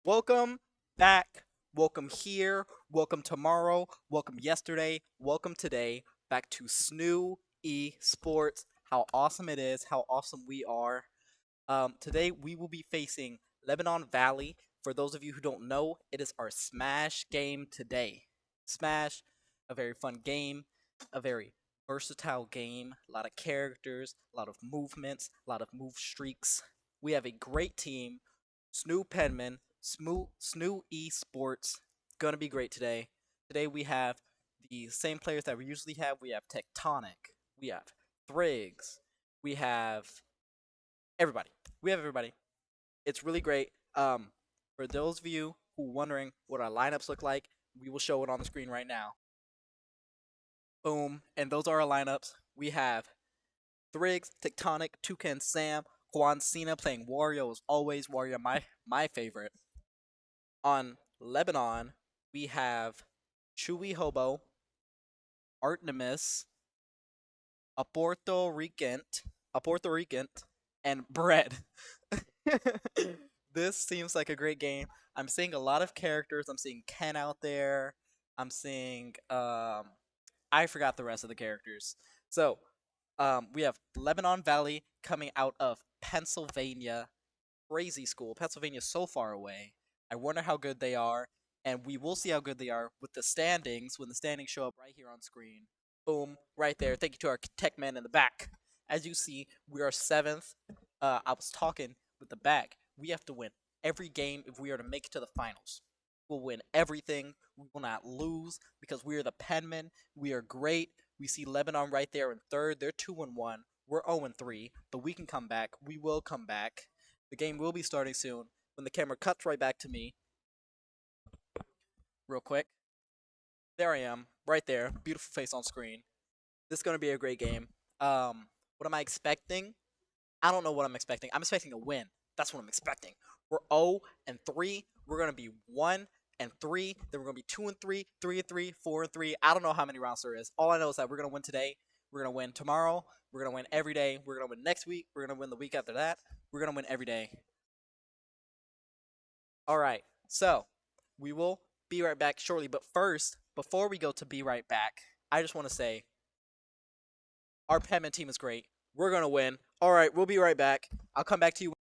Welcome back. Welcome here. Welcome tomorrow. Welcome yesterday. Welcome today. Back to SNHU Sports. How awesome it is. How awesome we are. Today we will be facing Lebanon Valley. For those of you who don't know, it is our Smash game today. Smash, a very fun game, a very versatile game. A lot of characters, a lot of movements, a lot of move streaks. We have a great team. Snoo Penman, Snoo Esports, gonna be great today. Today we have the same players that we usually have. We have Tectonic, we have Thrigs, we have everybody. We have everybody. It's really great. For those of you who are wondering what our lineups look like, we will show it on the screen right now. Boom, and those are our lineups. We have Thrigs, Tectonic, Toucan Sam, Juan Cena playing Wario as always. Wario, my favorite. On Lebanon, we have Chewy Hobo, Artemis, a Puerto Rican, and Bread. This seems like a great game. I'm seeing a lot of characters. I'm seeing Ken out there. I'm seeing I forgot the rest of the characters. So, we have Lebanon Valley coming out of Pennsylvania. Crazy school. Pennsylvania's so far away. I wonder how good they are, and we will see how good they are with the standings when the standings show up right here on screen. Boom, right there. Thank you to our tech man in the back. As you see, we are seventh. I was talking with the back. We have to win every game if we are to make it to the finals. We'll win everything. We will not lose because we are the penmen. We are great. We see Lebanon right there in third. They're 2-1. We're 0-3, but we can come back. We will come back. The game will be starting soon. When the camera cuts right back to me, real quick. There I am, right there. Beautiful face on screen. This is gonna be a great game. What am I expecting? I don't know what I'm expecting. I'm expecting a win. That's what I'm expecting. We're 0-3. We're gonna be 1-3. Then we're gonna be 2-3, 3-3, 4-3. I don't know how many rounds there is. All I know is that we're gonna win today. We're gonna win tomorrow. We're gonna win every day. We're gonna win next week. We're gonna win the week after that. We're gonna win every day. All right. So we will be right back shortly. But first, before we go to be right back, I just want to say our Penman team is great. We're gonna win. All right. We'll be right back. I'll come back to you.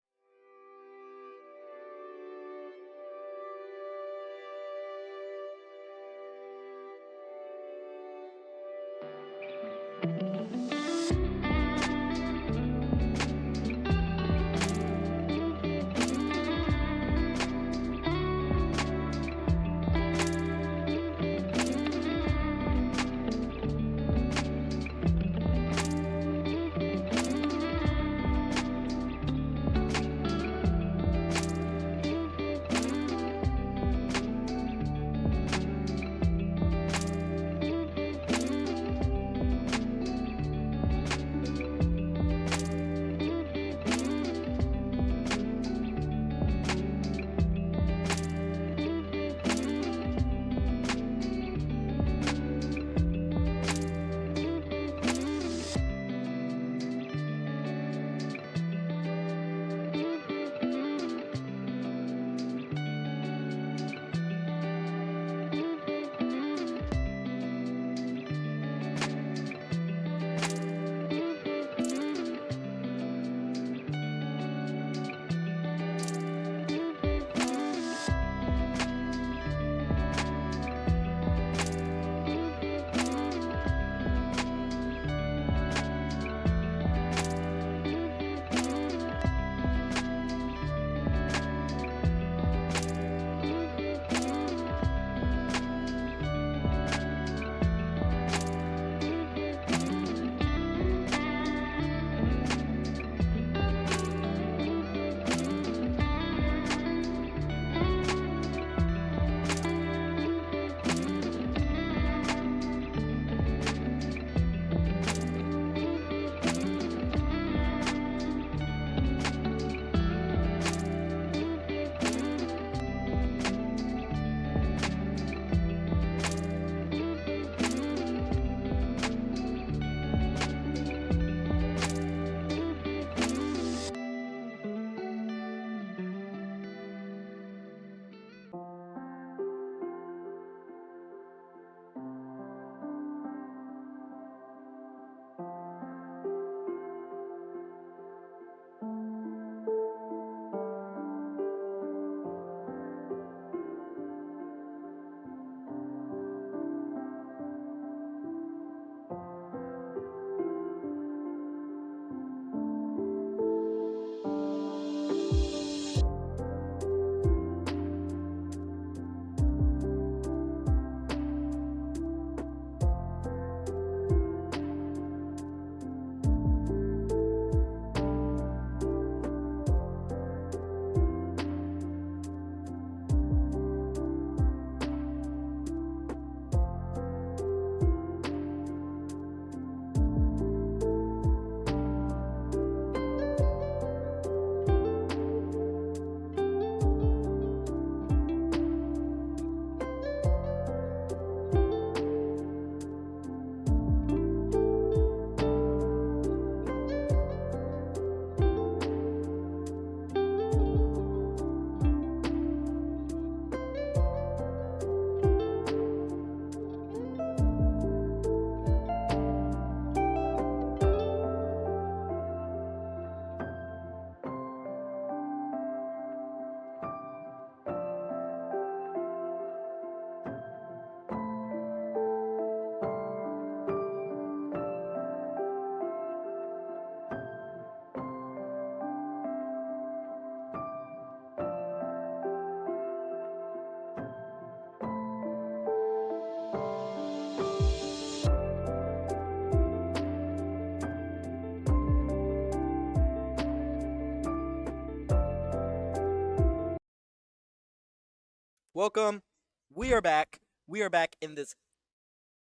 Welcome. We are back. We are back in this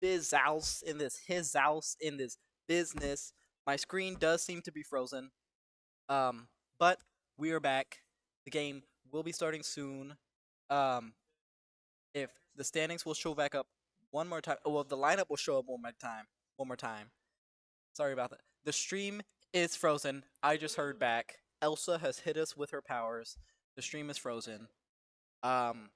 biz house, in this his house, in this business. My screen does seem to be frozen. Um, but we are back. The game will be starting soon. Um, if the standings will show back up one more time, well, the lineup will show up one more time. One more time. Sorry about that. The stream is frozen. I just heard back. Elsa has hit us with her powers. The stream is frozen. Um,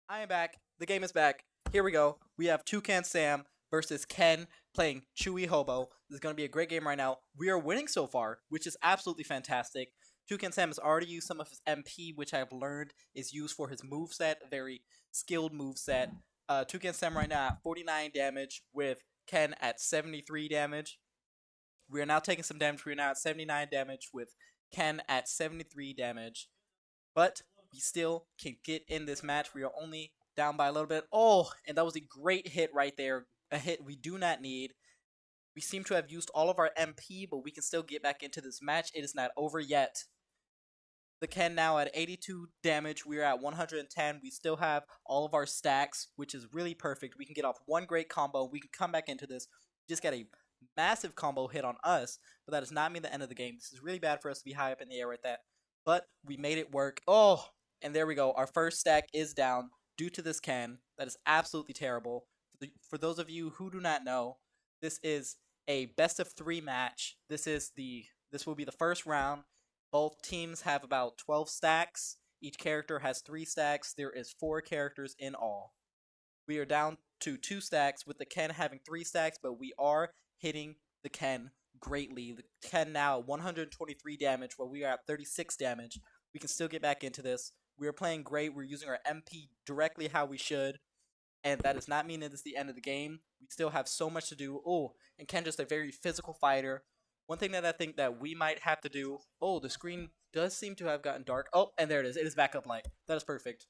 I am back. The game is back. Here we go. We have Toucan Sam versus Ken playing Chewy Hobo. This is going to be a great game right now. We are winning so far, which is absolutely fantastic. Toucan Sam has already used some of his MP, which I've learned is used for his moveset, a very skilled moveset. Toucan Sam right now at 49 damage with Ken at 73 damage. We are now taking some damage. We are now at 79 damage with Ken at 73 damage. But we still can get in this match. We are only down by a little bit. Oh, and that was a great hit right there. A hit we do not need. We seem to have used all of our MP, but we can still get back into this match. It is not over yet. The Ken now at 82 damage. We are at 110. We still have all of our stacks, which is really perfect. We can get off one great combo. We can come back into this. Just get a massive combo hit on us, but that does not mean the end of the game. This is really bad for us to be high up in the air with that. But we made it work. Oh, and there we go. Our first stack is down due to this Ken. That is absolutely terrible. For those of you who do not know, this is a best of 3 match. This will be the first round. Both teams have about 12 stacks. Each character has 3 stacks. There is 4 characters in all. We are down to 2 stacks with the Ken having 3 stacks, but we are hitting the Ken greatly. The Ken now at 123 damage, while we are at 36 damage. We can still get back into this. We are playing great. We're using our MP directly how we should. And that does not mean that it's the end of the game. We still have so much to do. Oh, and Ken just a very physical fighter. One thing that I think that we might have to do. Oh, the screen does seem to have gotten dark. Oh, and there it is. It is back up light. That is perfect.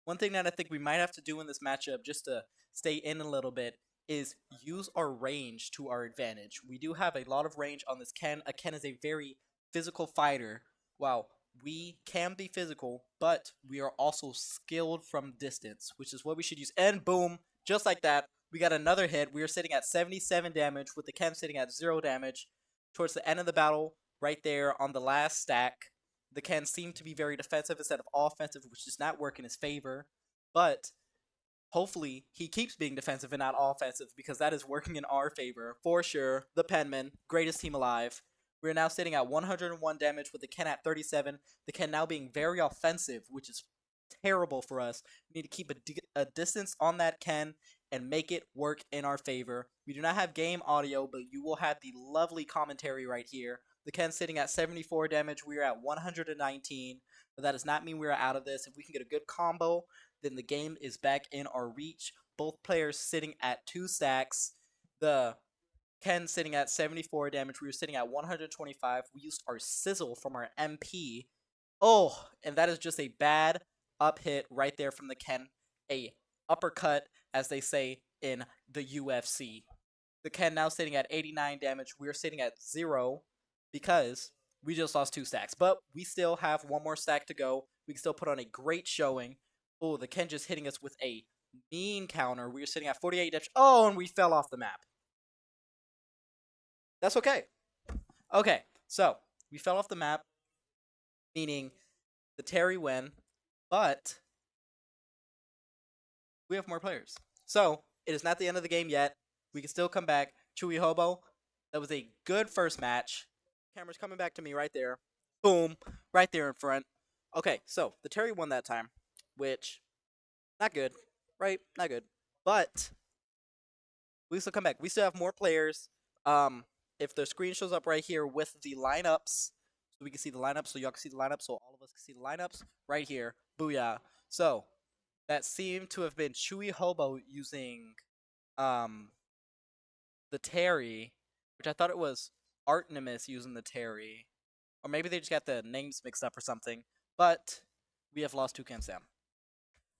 One thing that I think we might have to do in this matchup, just to stay in a little bit, is use our range to our advantage. We do have a lot of range on this Ken. A Ken is a very physical fighter. Wow, we can be physical, but we are also skilled from distance, which is what we should use. And boom, just like that, we got another hit. We are sitting at 77 damage, with the Ken sitting at 0 damage. Towards the end of the battle, right there on the last stack, the Ken seemed to be very defensive instead of offensive, which does not work in his favor. But hopefully he keeps being defensive and not offensive, because that is working in our favor for sure. The Penmen, greatest team alive. We're now sitting at 101 damage with the Ken at 37. The Ken now being very offensive, which is terrible for us. We need to keep a distance on that Ken and make it work in our favor. We do not have game audio, but you will have the lovely commentary right here. The Ken sitting at 74 damage. We are at 119, but that does not mean we are out of this. If we can get a good combo, then the game is back in our reach. Both players sitting at 2 stacks. The Ken sitting at 74 damage. We were sitting at 125. We used our sizzle from our MP. Oh, and that is just a bad up hit right there from the Ken. A uppercut, as they say in the UFC. The Ken now sitting at 89 damage. We are sitting at 0 because we just lost 2 stacks. But we still have 1 more stack to go. We can still put on a great showing. Oh, the Ken just hitting us with a mean counter. We are sitting at 48 damage. Oh, and we fell off the map. That's okay. Okay, so we fell off the map, meaning the Terry win, but we have more players. So it is not the end of the game yet. We can still come back. Chewy Hobo, that was a good first match. Camera's coming back to me right there. Boom, right there in front. Okay, so the Terry won that time, which, not good, right? Not good. But we still come back. We still have more players. If the screen shows up right here with the lineups, so we can see the lineups, so y'all can see the lineups, so all of us can see the lineups right here. Booyah. So that seemed to have been Chewy Hobo using the Terry, which I thought it was Artemis using the Terry. Or maybe they just got the names mixed up or something. But we have lost Toucan Sam.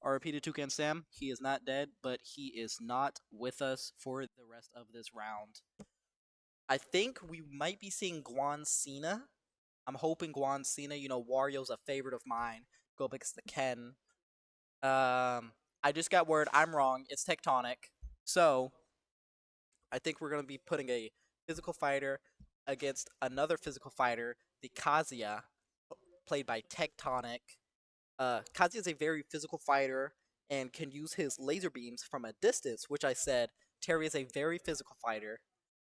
RIP to Toucan Sam. He is not dead, but he is not with us for the rest of this round. I think we might be seeing Guan Cena. I'm hoping Guan Cena, Wario's a favorite of mine. Go up against the Ken. I just got word I'm wrong. It's Tectonic. So I think we're gonna be putting a physical fighter against another physical fighter, the Kazuya, played by Tectonic. Kazuya is a very physical fighter and can use his laser beams from a distance, which I said Terry is a very physical fighter,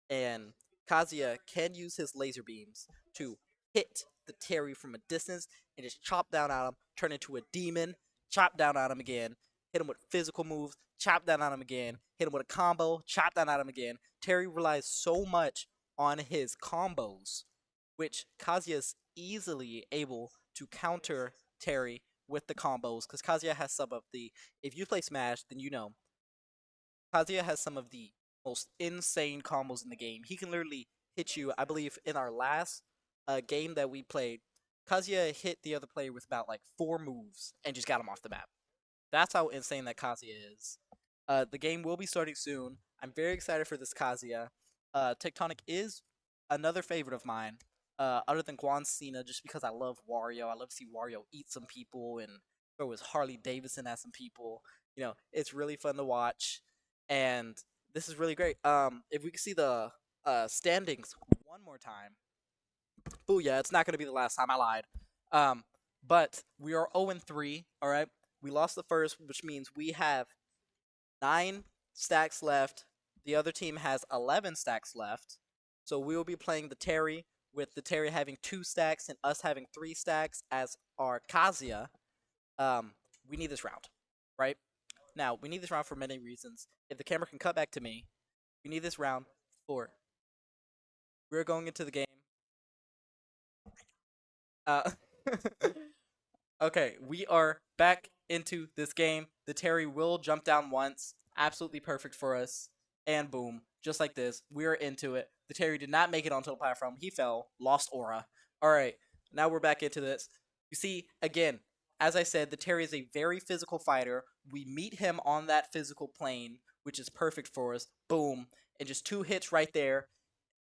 and Kazuya can use his laser beams to hit the Terry from a distance and just chop down on him, turn into a demon, chop down on him again, hit him with physical moves, chop down on him again, hit him with a combo, chop down on him again. Terry relies so much on his combos, which Kazuya is easily able to counter Terry with the combos, because Kazuya has some of the, if you play Smash, then you know, Kazuya has some of the most insane combos in the game. He can literally hit you. I believe in our last game that we played, Kazuya hit the other player with about like 4 moves and just got him off the map. That's how insane that Kazuya is. The game will be starting soon. I'm very excited for this Kazuya. Tectonic is another favorite of mine, other than Guan Cena, just because I love Wario. I love to see Wario eat some people and throw his Harley Davidson at some people. It's really fun to watch, and this is really great. If we could see the standings one more time. Booyah, it's not going to be the last time. I lied. But we are 0-3, all right? We lost the first, which means we have 9 stacks left. The other team has 11 stacks left. So we will be playing the Terry, with the Terry having 2 stacks and us having 3 stacks as our Kazuya. We need this round, right? Now, we need this round for many reasons. If the camera can cut back to me, we need this round for... We're going into the game. Okay, we are back into this game. The Terry will jump down once. Absolutely perfect for us. And boom, just like this, we're into it. The Terry did not make it onto the platform. He fell, lost aura. Alright, now we're back into this. You see, again, as I said, the Terry is a very physical fighter. We meet him on that physical plane, which is perfect for us. Boom, and just 2 hits right there.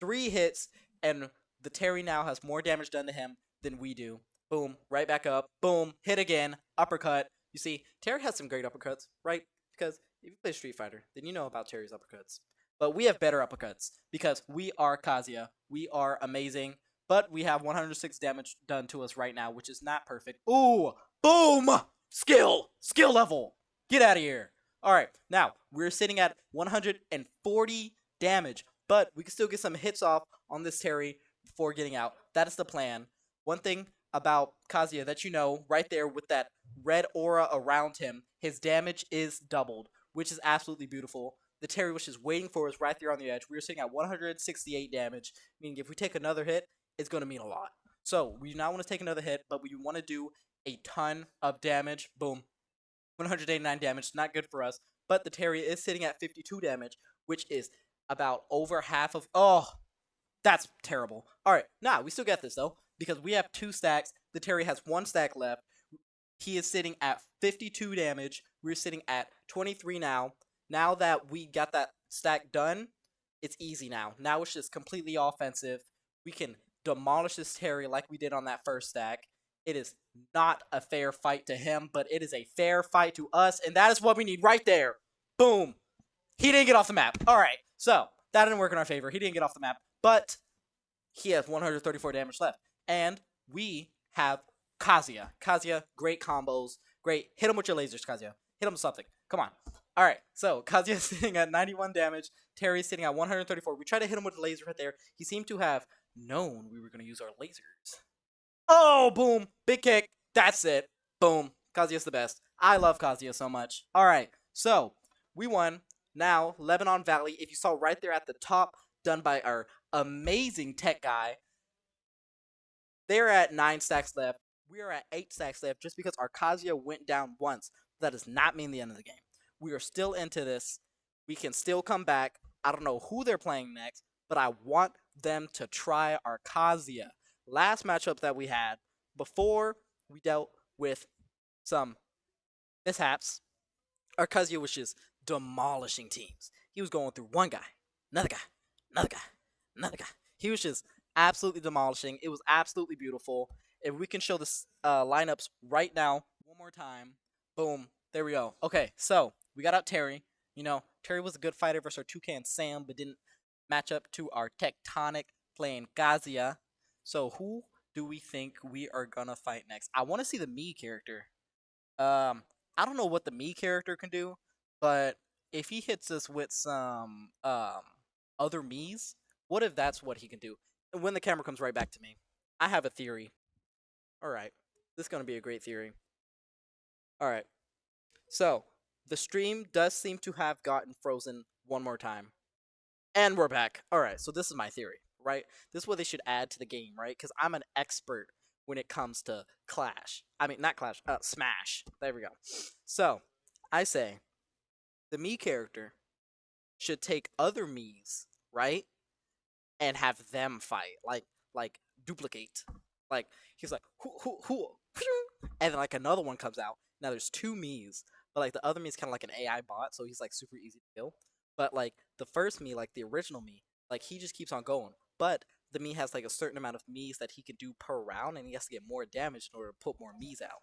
3 hits, and the Terry now has more damage done to him than we do. Boom, right back up. Boom, hit again, uppercut. You see, Terry has some great uppercuts, right? Because if you play Street Fighter, then you know about Terry's uppercuts. But we have better uppercuts because we are Kazuya. We are amazing, but we have 106 damage done to us right now, which is not perfect. Ooh, boom! Skill level. Get out of here. All right, now we're sitting at 140 damage, but we can still get some hits off on this Terry before getting out. That is the plan. One thing about Kazuya that you know, right there with that red aura around him, his damage is doubled, which is absolutely beautiful. The Terry was just waiting for us right there on the edge. We were sitting at 168 damage, meaning if we take another hit, it's going to mean a lot. So we do not want to take another hit, but we want to do a ton of damage. Boom. 189 damage, not good for us. But the Terry is sitting at 52 damage, which is about over half of... Oh, that's terrible. Alright, nah, we still get this, though, because we have 2 stacks. The Terry has 1 stack left. He is sitting at 52 damage. We're sitting at 23 now. Now that we got that stack done, it's easy now. Now it's just completely offensive. We can demolish this Terry like we did on that first stack. It is not a fair fight to him, but it is a fair fight to us, and that is what we need right there. Boom. He didn't get off the map. Alright, so that didn't work in our favor. He didn't get off the map, but he has 134 damage left. And we have Kazuya. Kazuya, great combos. Great. Hit him with your lasers, Kazuya. Hit him with something. Come on. Alright, so Kazuya is sitting at 91 damage. Terry's sitting at 134. We tried to hit him with a laser right there. He seemed to have known we were going to use our lasers. Oh, boom. Big kick. That's it. Boom. Kazuya's the best. I love Kazuya so much. Alright, so we won. Now, Lebanon Valley, if you saw right there at the top, done by our amazing tech guy, they're at 9 stacks left. We are at 8 stacks left just because our Kazuya went down once. That does not mean the end of the game. We are still into this. We can still come back. I don't know who they're playing next, but I want them to try our Kazuya. Last matchup that we had, before we dealt with some mishaps, our Kazuya was just demolishing teams. He was going through one guy, another guy, another guy, another guy. He was just absolutely demolishing. It was absolutely beautiful. If we can show this lineups right now, one more time, boom, there we go. Okay, so we got out Terry. Terry was a good fighter versus our Toucan Sam, but didn't match up to our Tectonic playing Gazia. So who do we think we are gonna fight next? I want to see the me character. Um, I don't know what the me character can do, but if he hits us with some other me's, what if that's what he can do? And when the camera comes right back to me, I have a theory. All right, this is gonna be a great theory. All right, so the stream does seem to have gotten frozen one more time. And we're back. All right, so this is my theory, right? This is what they should add to the game, right? Because I'm an expert when it comes to Clash. I mean, not Clash, Smash. There we go. So, I say the me character should take other me's, right? And have them fight. Like, duplicate. Like, he's like, hoo, and then, like, another one comes out. Now, there's two me's, but, like, the other me's kind of like an AI bot, so he's, like, super easy to kill. But like the first me, like the original me, like he just keeps on going. But the me has like a certain amount of me's that he can do per round, and he has to get more damage in order to put more me's out.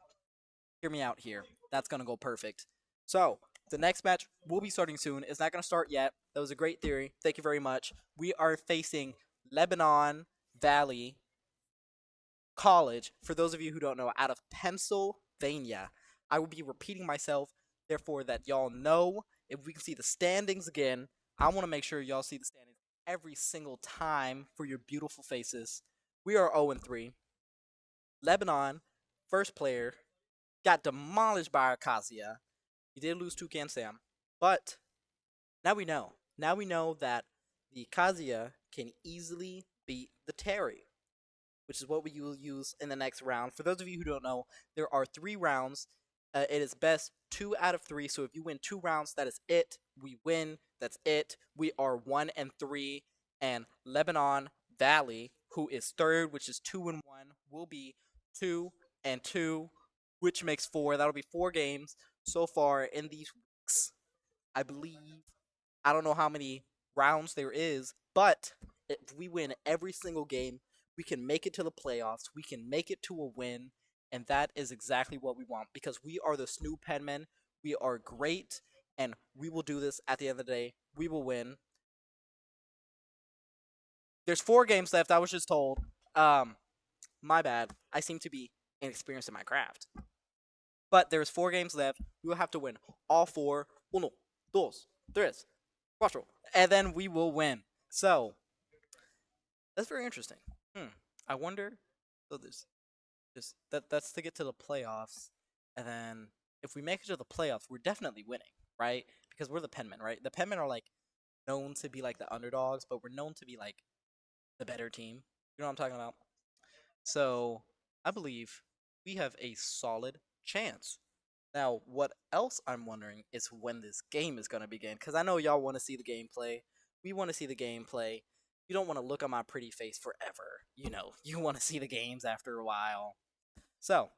Hear me out here. That's gonna go perfect. So the next match will be starting soon. It's not gonna start yet. That was a great theory. Thank you very much. We are facing Lebanon Valley College. For those of you who don't know, out of Pennsylvania. I will be repeating myself, therefore that y'all know. If we can see the standings again, I want to make sure y'all see the standings every single time for your beautiful faces. We are 0-3. Lebanon, first player, got demolished by Acacia. He did lose to Toucan Sam, but now we know. Now we know that the Acacia can easily beat the Terry, which is what we will use in the next round. For those of you who don't know, there are 3 rounds. It is best 2 out of 3. So if you win 2 rounds, that is it. We win. That's it. We are 1-3, and Lebanon Valley, who is third, which is 2-1, will be 2-2, which makes 4. That'll be 4 games so far in these weeks. I believe. I don't know how many rounds there is, but if we win every single game, we can make it to the playoffs. We can make it to a win, and that is exactly what we want because we are the SNHU Penmen. We are great, and we will do this at the end of the day. We will win. There's 4 games left. I was just told. My bad. I seem to be inexperienced in my craft. But there's 4 games left. We will have to win all 4. Uno, dos, tres, cuatro, and then we will win. So that's very interesting. I wonder. So there's just that's to get to the playoffs, and then if we make it to the playoffs, we're definitely winning, right? Because we're the Penmen, right? The Penmen are like known to be like the underdogs, but we're known to be like the better team. You know what I'm talking about? So I believe we have a solid chance. Now, what else I'm wondering is when this game is going to begin. Because I know y'all want to see the gameplay. We want to see the gameplay. You don't want to look on my pretty face forever. You want to see the games after a while. So,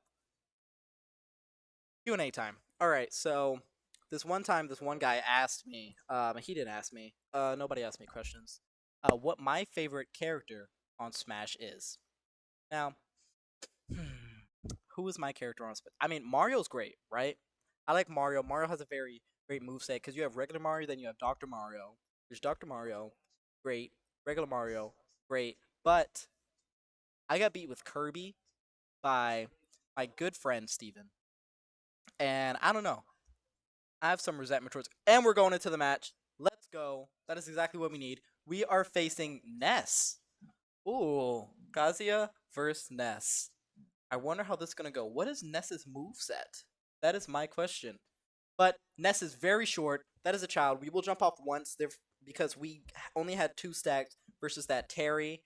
Q&A time. Alright, so this one time, this one guy asked me, he didn't ask me, nobody asked me questions, what my favorite character on Smash is. Now, who is my character on Smash? I mean, Mario's great, right? I like Mario. Mario has a very great moveset because you have regular Mario, then you have Dr. Mario. There's Dr. Mario, great. Regular Mario, great. But I got beat with Kirby by my good friend Steven. And I don't know. I have some resentment towards. And we're going into the match. Let's go. That is exactly what we need. We are facing Ness. Ooh, Gazia versus Ness. I wonder how this is going to go. What is Ness's moveset? That is my question. But Ness is very short. That is a child. We will jump off once because we only had 2 stacks versus that Terry.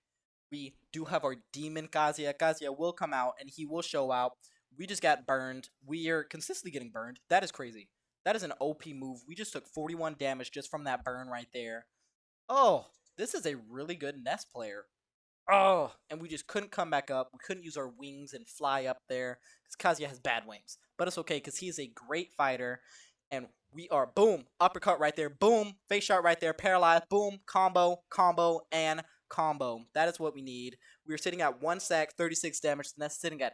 We do have our Demon Gazia. Gazia will come out and he will show out. We just got burned. We are consistently getting burned. That is crazy. That is an OP move. We just took 41 damage just from that burn right there. Oh, this is a really good Ness player. Oh, and we just couldn't come back up. We couldn't use our wings and fly up there because Kazuya has bad wings. But it's okay because he's a great fighter. And we are, boom, uppercut right there. Boom, face shot right there. Paralyzed. Boom, combo, and combo. That is what we need. We're sitting at 1 stack, 36 damage. The Ness is sitting at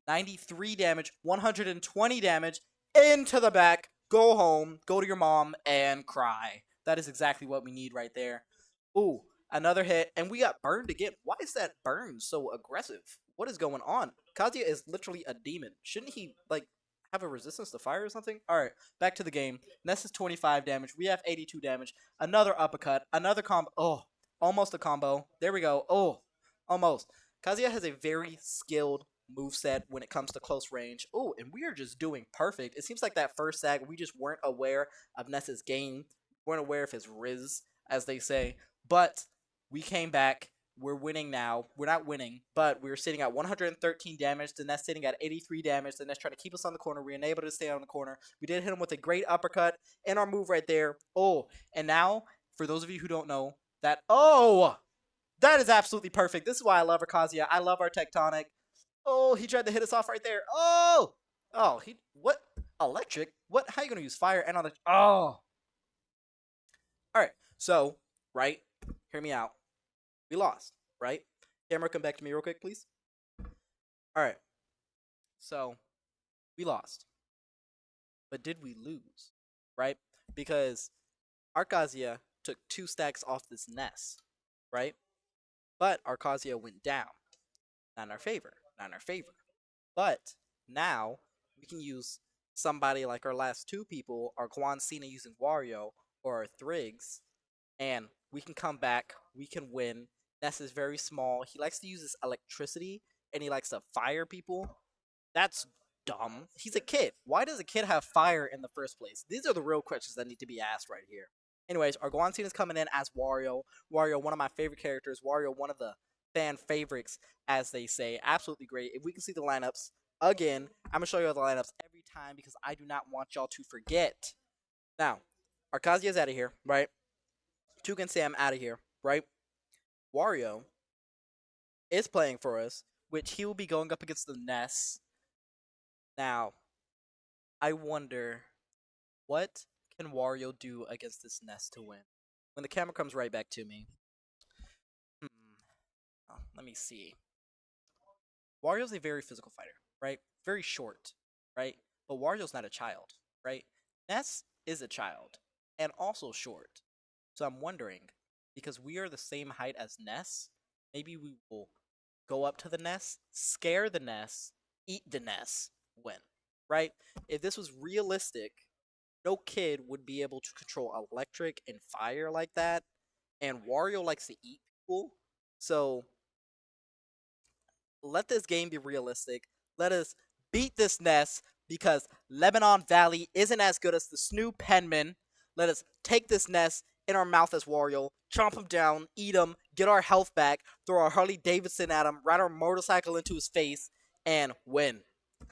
93 damage, 120 damage. Into the back. Go home. Go to your mom and cry. That is exactly what we need right there. Ooh, another hit. And we got burned again. Why is that burn so aggressive? What is going on? Kazuya is literally a demon. Shouldn't he, like, have a resistance to fire or something? Alright, back to the game. Ness is 25 damage. We have 82 damage. Another uppercut. Another combo. Oh, almost a combo. There we go. Oh, almost. Kazuya has a very skilled moveset when it comes to close range. Oh, and we are just doing perfect. It seems like that first sag, we just weren't aware of Ness's game. Weren't aware of his Riz, as they say. But we came back. We're winning now. We're not winning, but we're sitting at 113 damage. The Ness sitting at 83 damage. The Ness trying to keep us on the corner. We were able to stay on the corner. We did hit him with a great uppercut and our move right there. Oh, and now, for those of you who don't know, that that is absolutely perfect. This is why I love our Kazuya. I love our Tectonic. Oh, he tried to hit us off right there. What? Electric? What? How are you going to use fire and on the... All right, so, right, hear me out. We lost, right? Camera, come back to me real quick, please. All right, so, we lost. But did we lose, right? Because Kazuya took 2 stacks off this Ness, right? But Kazuya went down. Not in our favor. Not in our favor. But now we can use somebody like our last 2 people, our Guan Cena using Wario, or our Thrigs, and we can come back. We can win. Ness is very small. He likes to use his electricity, and he likes to fire people. That's dumb. He's a kid. Why does a kid have fire in the first place? These are the real questions that need to be asked right here. Anyways, our Guan Cena is coming in as Wario. Wario, one of my favorite characters. Wario, one of the fan favorites, as they say. Absolutely great. If we can see the lineups again, I'm going to show you all the lineups every time because I do not want y'all to forget. Now, our Kazuya's out of here, right? Toucan Sam out of here, right? Wario is playing for us, which he will be going up against the Ness. Now, I wonder, what can Wario do against this Ness to win? When the camera comes right back to me. Let me see. Wario's a very physical fighter, right? Very short, right? But Wario's not a child, right? Ness is a child, and also short. So I'm wondering, because we are the same height as Ness, maybe we will go up to the Ness, scare the Ness, eat the Ness, win, right? If this was realistic, no kid would be able to control electric and fire like that, and Wario likes to eat people, so let this game be realistic. Let us beat this Ness because Lebanon Valley isn't as good as the SNHU Penman. Let us take this Ness in our mouth as Wario, chomp him down, eat him, get our health back, throw our Harley Davidson at him, ride our motorcycle into his face, and win.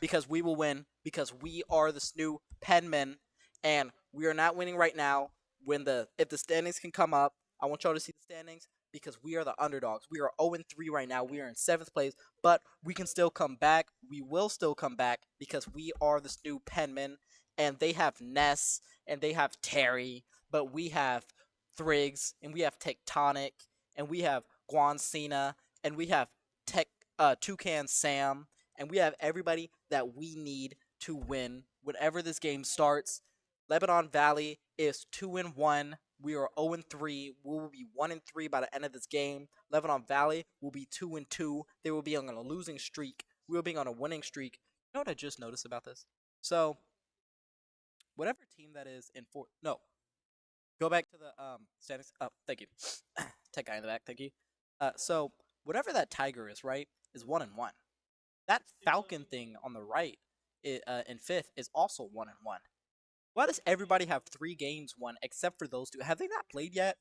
Because we will win, because we are the SNHU Penmen, and we are not winning right now. If the standings can come up, I want y'all to see the standings because we are the underdogs. We are 0-3 right now. We are in 7th place, but we can still come back. We will still come back because we are the SNHU Penmen, and they have Ness, and they have Terry, but we have Thrigs, and we have Tectonic, and we have Guan Cena, and we have Toucan Sam, and we have everybody that we need to win whenever this game starts. Lebanon Valley is 2-1. We are 0-3. We will be 1-3 by the end of this game. Lebanon Valley will be 2-2. They will be on a losing streak. We will be on a winning streak. You know what I just noticed about this? So, whatever team that is in fourth. No, go back to the standings. Oh, thank you. Tech guy in the back. Thank you. So whatever that tiger is, right, is 1-1. That falcon thing on the right, in 5th, is also 1-1. Why does everybody have 3 games won except for those 2? Have they not played yet,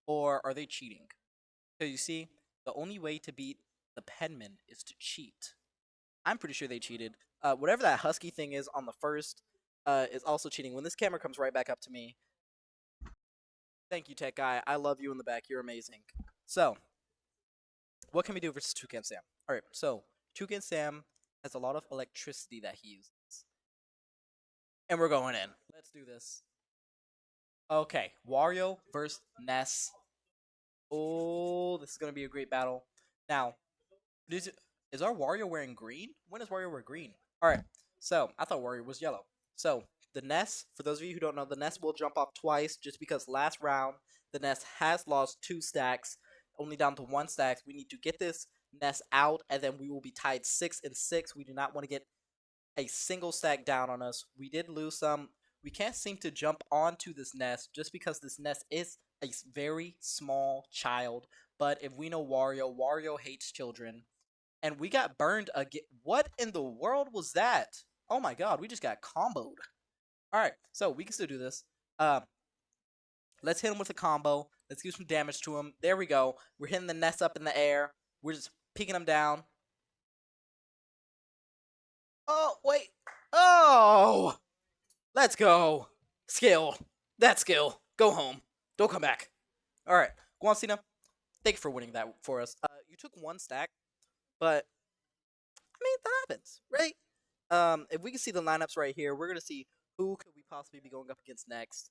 or are they cheating? So you see, the only way to beat the Penmen is to cheat. I'm pretty sure they cheated. Whatever that husky thing is on the first is also cheating. When this camera comes right back up to me, thank you, tech guy. I love you in the back. You're amazing. So, what can we do versus Toucan Sam? All right, so Toucan Sam has a lot of electricity that he uses. And we're going in. Let's do this. Okay, Wario versus Ness. Oh, this is gonna be a great battle. Now, is, is our Wario wearing green? When does Wario wear green? All right. So I thought Wario was yellow. So the Ness, for those of you who don't know, the Ness will jump off twice just because last round the Ness has lost 2 stacks, only down to 1 stack. We need to get this Ness out, and then we will be tied 6-6. We do not want to get a single stack down on us. We did lose some. We can't seem to jump onto this nest just because this nest is a very small child. But if we know Wario, Wario hates children. And we got burned again. What in the world was that? Oh my god, we just got comboed. Alright, so we can still do this. Let's hit him with a combo. Let's do some damage to him. There we go. We're hitting the nest up in the air. We're just picking him down. Oh, wait. Oh! Let's go. Skill. That skill. Go home. Don't come back. Alright, Guancina, thank you for winning that for us. You took 1 stack, but I mean, that happens, right? If we can see the lineups right here, we're gonna see who could we possibly be going up against next.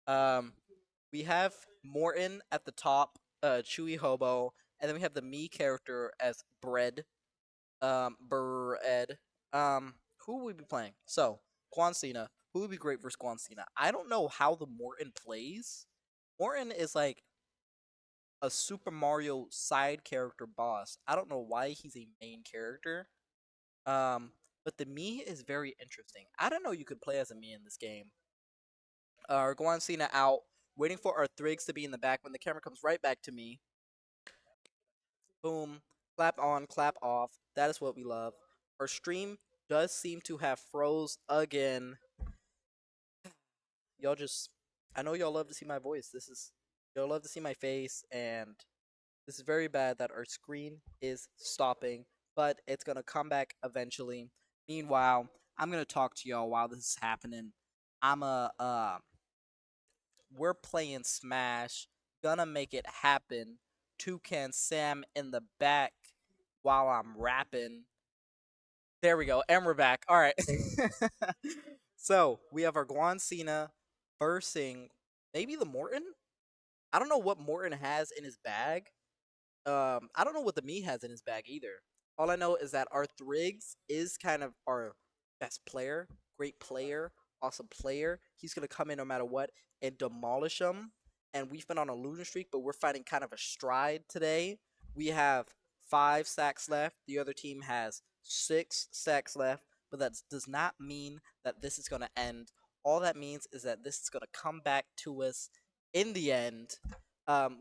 Um, we have Morton at the top, Chewy Hobo, and then we have the me character as Bread. Bread. Who will we be playing? So, Guancina. Who would be great versus Guancina? I don't know how the Morton plays. Morton is like a Super Mario side character boss. I don't know why he's a main character. But the me is very interesting. I don't know you could play as a me in this game. Guancina out, waiting for our Thrigs to be in the back. When the camera comes right back to me, boom, clap on, clap off. That is what we love. Our stream does seem to have froze again. Y'all just, I know y'all love to see my voice. Y'all love to see my face, and this is very bad that our screen is stopping, but it's gonna come back eventually. Meanwhile, I'm gonna talk to y'all while this is happening. We're playing Smash, gonna make it happen. Toucan Sam in the back while I'm rapping. There we go, and we're back. All right. So we have our Guancina versing maybe the Morton. I don't know what Morton has in his bag. I don't know what the me has in his bag either. All I know is that our Thrigs is kind of our best player, great player, awesome player. He's gonna come in no matter what and demolish them. And we've been on a losing streak, but we're fighting kind of a stride today. We have 5 stacks left. The other team has 6 stacks left, but that does not mean that this is gonna end. All that means is that this is gonna come back to us in the end.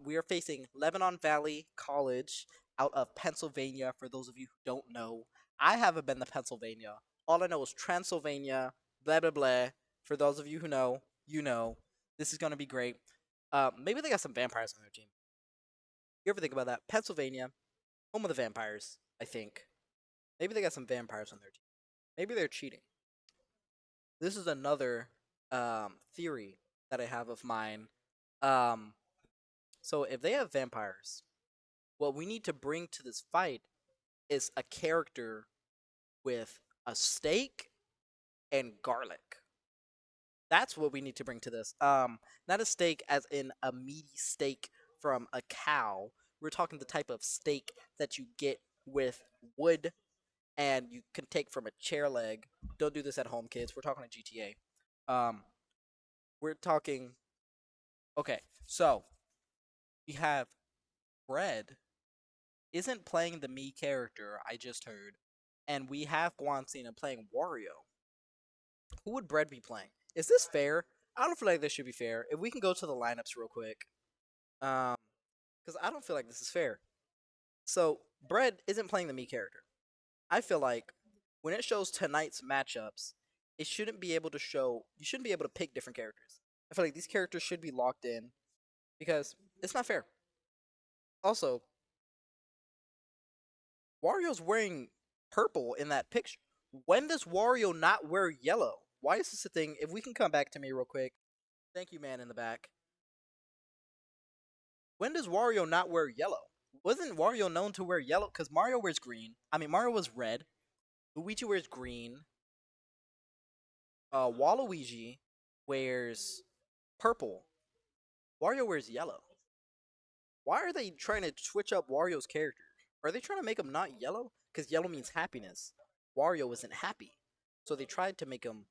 We are facing Lebanon Valley College out of Pennsylvania. For those of you who don't know, I haven't been to Pennsylvania. All I know is Transylvania, blah, blah, blah. For those of you who know, you know. This is going to be great. Maybe they got some vampires on their team. You ever think about that? Pennsylvania, home of the vampires, I think. Maybe they got some vampires on their team. Maybe they're cheating. This is another theory that I have of mine. So if they have vampires, what we need to bring to this fight is a character with a steak and garlic. That's what we need to bring to this. Not a steak as in a meaty steak from a cow. We're talking the type of steak that you get with wood and you can take from a chair leg. Don't do this at home, kids. We're talking a GTA. We're talking. Okay, so we have bread isn't playing the me character I just heard, and we have Guancina playing Wario. Who would Bread be playing? Is this fair? I don't feel like this should be fair. If we can go to the lineups real quick, because I don't feel like this is fair. So Bread isn't playing the me character. I feel like when it shows tonight's matchups, it shouldn't be able to show. You shouldn't be able to pick different characters. I feel like these characters should be locked in because it's not fair. Also, Wario's wearing purple in that picture. When does Wario not wear yellow? Why is this a thing? If we can come back to me real quick. Thank you, man in the back. When does Wario not wear yellow? Wasn't Wario known to wear yellow? Because Mario wears green. I mean, Mario was red. Luigi wears green. Waluigi wears purple. Wario wears yellow. Why are they trying to switch up Wario's character? Are they trying to make him not yellow? Because yellow means happiness. Wario isn't happy, so they tried to make him.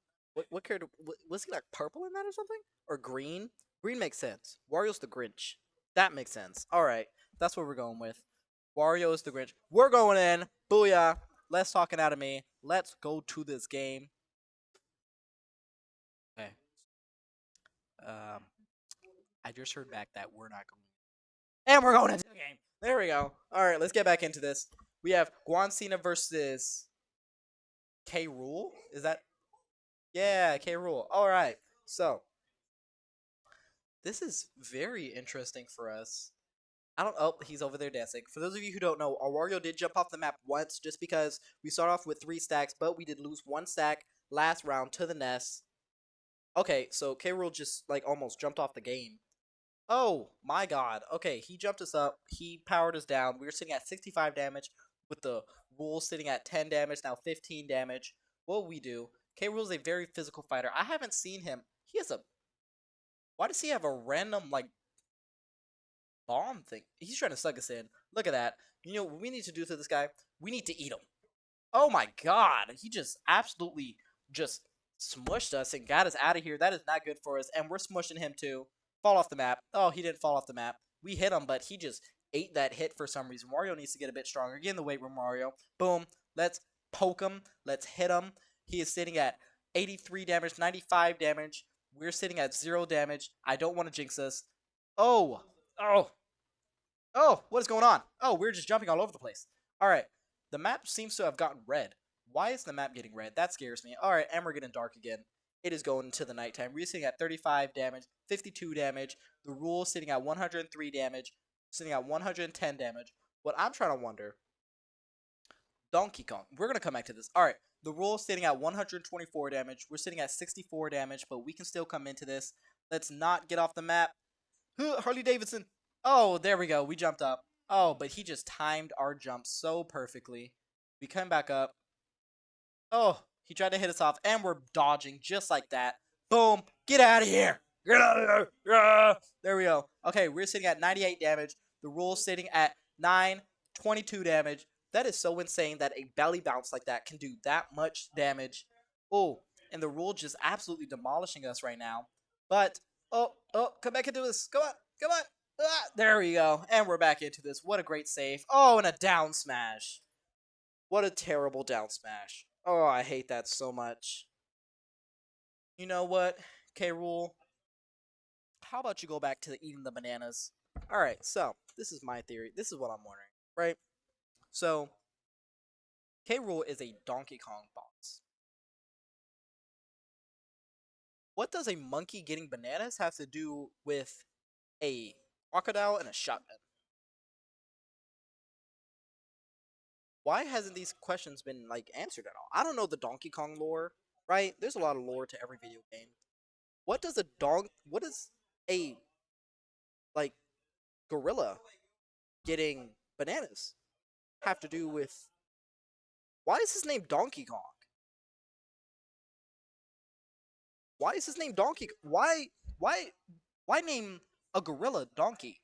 What character was he like? Purple in that or something? Or green? Green makes sense. Wario's the Grinch. That makes sense. All right, that's what we're going with. Wario is the Grinch. We're going in. Booyah! Let's talk anatomy. Let's go to this game. Okay. Um, I just heard back that we're not going. And we're going into the game. There we go. All right, let's get back into this. We have Guancina versus K. Rule. Is that? Yeah, K. Rule. All right. So this is very interesting for us. I don't. Oh, he's over there dancing. For those of you who don't know, our Wario did jump off the map once, just because we start off with 3 stacks, but we did lose 1 stack last round to the nest. Okay, so K. Rule just like almost jumped off the game. Oh my god. Okay, he jumped us up. He powered us down. We were sitting at 65 damage with the Rule sitting at 10 damage, now 15 damage. What will we do? K. Rule's a very physical fighter. I haven't seen him. He has a. Why does he have a random, like, bomb thing? He's trying to suck us in. Look at that. You know what we need to do to this guy? We need to eat him. Oh my god. He just absolutely just smushed us and got us out of here. That is not good for us. And we're smushing him too. Fall off the map. Oh, he didn't fall off the map. We hit him, but he just ate that hit for some reason. Wario needs to get a bit stronger. Get in the weight room, Mario. Boom. Let's poke him. Let's hit him. He is sitting at 83 damage, 95 damage. We're sitting at 0 damage. I don't want to jinx us. Oh. Oh. Oh, what is going on? Oh, we're just jumping all over the place. All right. The map seems to have gotten red. Why is the map getting red? That scares me. All right, and we're getting dark again. It is going into the nighttime. We're sitting at 35 damage, 52 damage. The Rule sitting at 103 damage, sitting at 110 damage. What I'm trying to wonder, Donkey Kong. We're going to come back to this. All right, the Rule sitting at 124 damage. We're sitting at 64 damage, but we can still come into this. Let's not get off the map. Harley Davidson. Oh, there we go. We jumped up. Oh, but he just timed our jump so perfectly. We come back up. Oh, he tried to hit us off, and we're dodging just like that. Boom. Get out of here. Get out of here. Yeah. There we go. Okay, we're sitting at 98 damage. The Rule's sitting at 922 damage. That is so insane that a belly bounce like that can do that much damage. Oh, and the Rule just absolutely demolishing us right now. But, oh, come back into this. Come on. Come on. Ah, there we go. And we're back into this. What a great save. Oh, and a down smash. What a terrible down smash. Oh, I hate that so much. You know what, K. Rule? How about you go back to eating the bananas? Alright, so, this is my theory. This is what I'm wondering, right? So, K. Rule is a Donkey Kong boss. What does a monkey getting bananas have to do with a crocodile and a shotgun? Why hasn't these questions been, like, answered at all? I don't know the Donkey Kong lore, right? There's a lot of lore to every video game. What does a, like, gorilla getting bananas have to do with? Why is his name Donkey Kong? Why is his name Donkey? Why name a gorilla Donkey?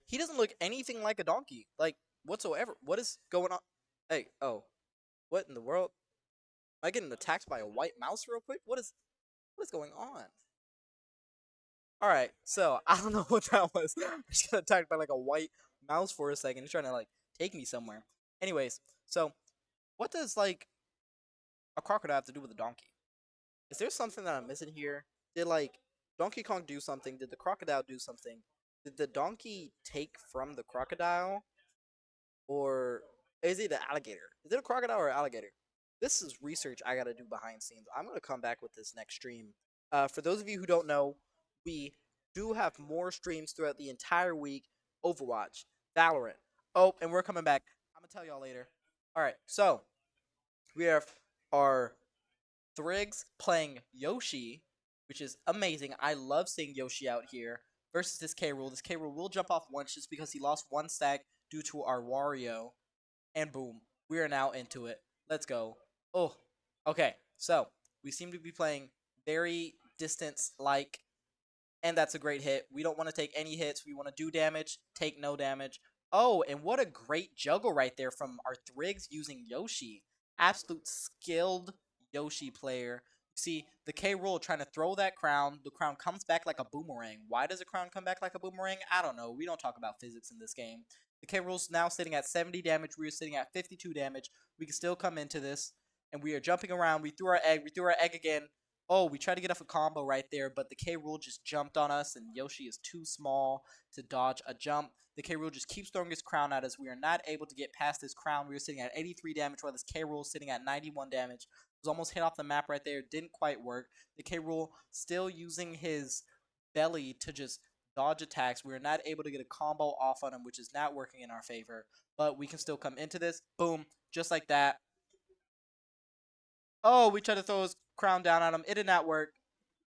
He doesn't look anything like a donkey, like, whatsoever. What is going on? Hey, oh, what in the world? Am I getting attacked by a white mouse real quick? What is going on? All right, so I don't know what that was. I just got attacked by like a white mouse for a second. He's trying to like take me somewhere. Anyways, so what does like a crocodile have to do with a donkey? Is there something that I'm missing here? Did like Donkey Kong do something? Did the crocodile do something? Did the donkey take from the crocodile? Or is it an alligator? Is it a crocodile or an alligator? This is research I gotta do behind scenes. I'm gonna come back with this next stream. For those of you who don't know, we do have more streams throughout the entire week. Overwatch, Valorant. Oh, and we're coming back. I'm gonna tell y'all later. All right, so we have our Thrigs playing Yoshi, which is amazing. I love seeing Yoshi out here versus this K. Rule. This K. Rule will jump off once just because he lost 1 stack due to our Wario. And boom, we are now into it. Let's go. Oh, okay. So we seem to be playing very distance-like And that's a great hit. We don't want to take any hits. We want to do damage, take no damage. Oh, and what a great juggle right there from our Thrigs using Yoshi. Absolute skilled Yoshi player. You see, the K. Rool trying to throw that crown. The crown comes back like a boomerang. Why does a crown come back like a boomerang? I don't know. We don't talk about physics in this game. The K. Rool's now sitting at 70 damage. We are sitting at 52 damage. We can still come into this. And we are jumping around. We threw our egg. We threw our egg again. Oh, we tried to get off a combo right there, but the K. Rool just jumped on us, and Yoshi is too small to dodge a jump. The K. Rool just keeps throwing his crown at us. We are not able to get past this crown. We are sitting at 83 damage, while this K. Rool is sitting at 91 damage. Was almost hit off the map right there. Didn't quite work. The K. Rool still using his belly to just dodge attacks. We are not able to get a combo off on him, which is not working in our favor. But we can still come into this. Boom. Just like that. Oh, we tried to throw his crown down on him. It did not work.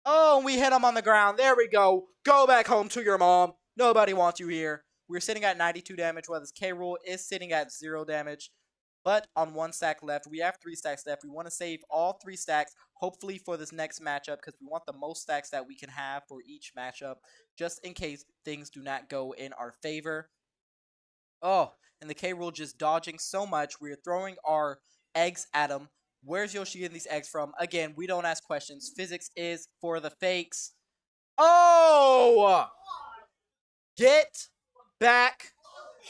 Oh, we hit him on the ground. There we go. Go back home to your mom. Nobody wants you here. We're sitting at 92 damage, while this K. Rool is sitting at 0 damage. But on 1 stack left, we have 3 stacks left. We want to save all 3 stacks, hopefully for this next matchup, because we want the most stacks that we can have for each matchup, just in case things do not go in our favor. Oh, and the K. Rool just dodging so much. We're throwing our eggs at him. Where's Yoshi getting these eggs from? Again, we don't ask questions. Physics is for the fakes. Oh! Get back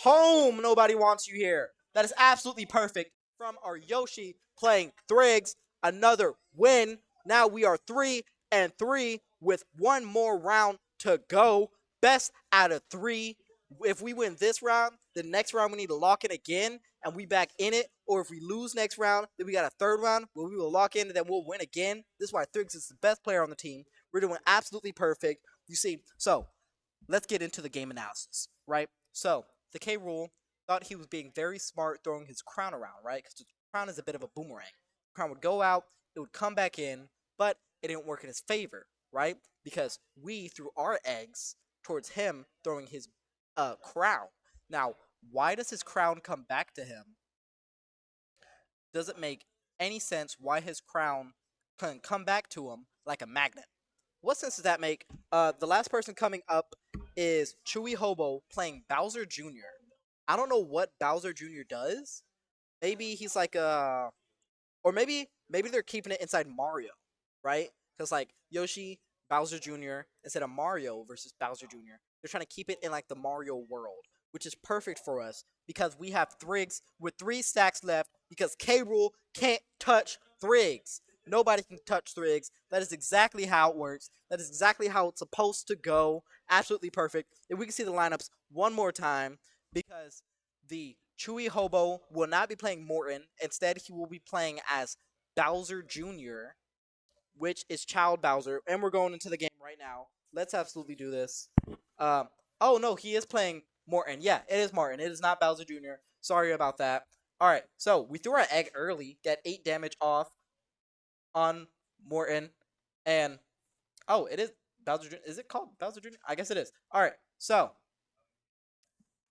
home. Nobody wants you here. That is absolutely perfect from our Yoshi playing Thrigs. Another win. Now we are 3-3 with 1 more round to go. Best out of 3. If we win this round, the next round we need to lock in again, and we back in it. Or if we lose next round, then we got a 3rd round where we will lock in, and then we'll win again. This is why Thrigs is the best player on the team. We're doing absolutely perfect. You see, so let's get into the game analysis, right? So the K. Rool thought he was being very smart throwing his crown around, right? Because the crown is a bit of a boomerang. The crown would go out, it would come back in, but it didn't work in his favor, right? Because we threw our eggs towards him throwing his crown. Now, why does his crown come back to him? Doesn't make any sense why his crown can come back to him like a magnet. What sense does that make? The last person coming up is Chewy Hobo playing Bowser Jr. I don't know what Bowser Jr. does. Maybe he's like or maybe they're keeping it inside Mario, right? Because like Yoshi, Bowser Jr. instead of Mario versus Bowser Jr. They're trying to keep it in like the Mario world, which is perfect for us because we have Thrigs with 3 stacks left because K. Rool can't touch Thrigs. Nobody can touch Thrigs. That is exactly how it works. That is exactly how it's supposed to go. Absolutely perfect. If we can see the lineups one more time, because the Chewy Hobo will not be playing Morton. Instead, he will be playing as Bowser Jr., which is Child Bowser. And we're going into the game right now. Let's absolutely do this. Oh, no, he is playing Morton. Yeah, it is Morton. It is not Bowser Jr. Sorry about that. All right, so we threw our egg early, get 8 damage off on Morton. And, oh, it is Bowser Jr. Is it called Bowser Jr.? I guess it is. All right, so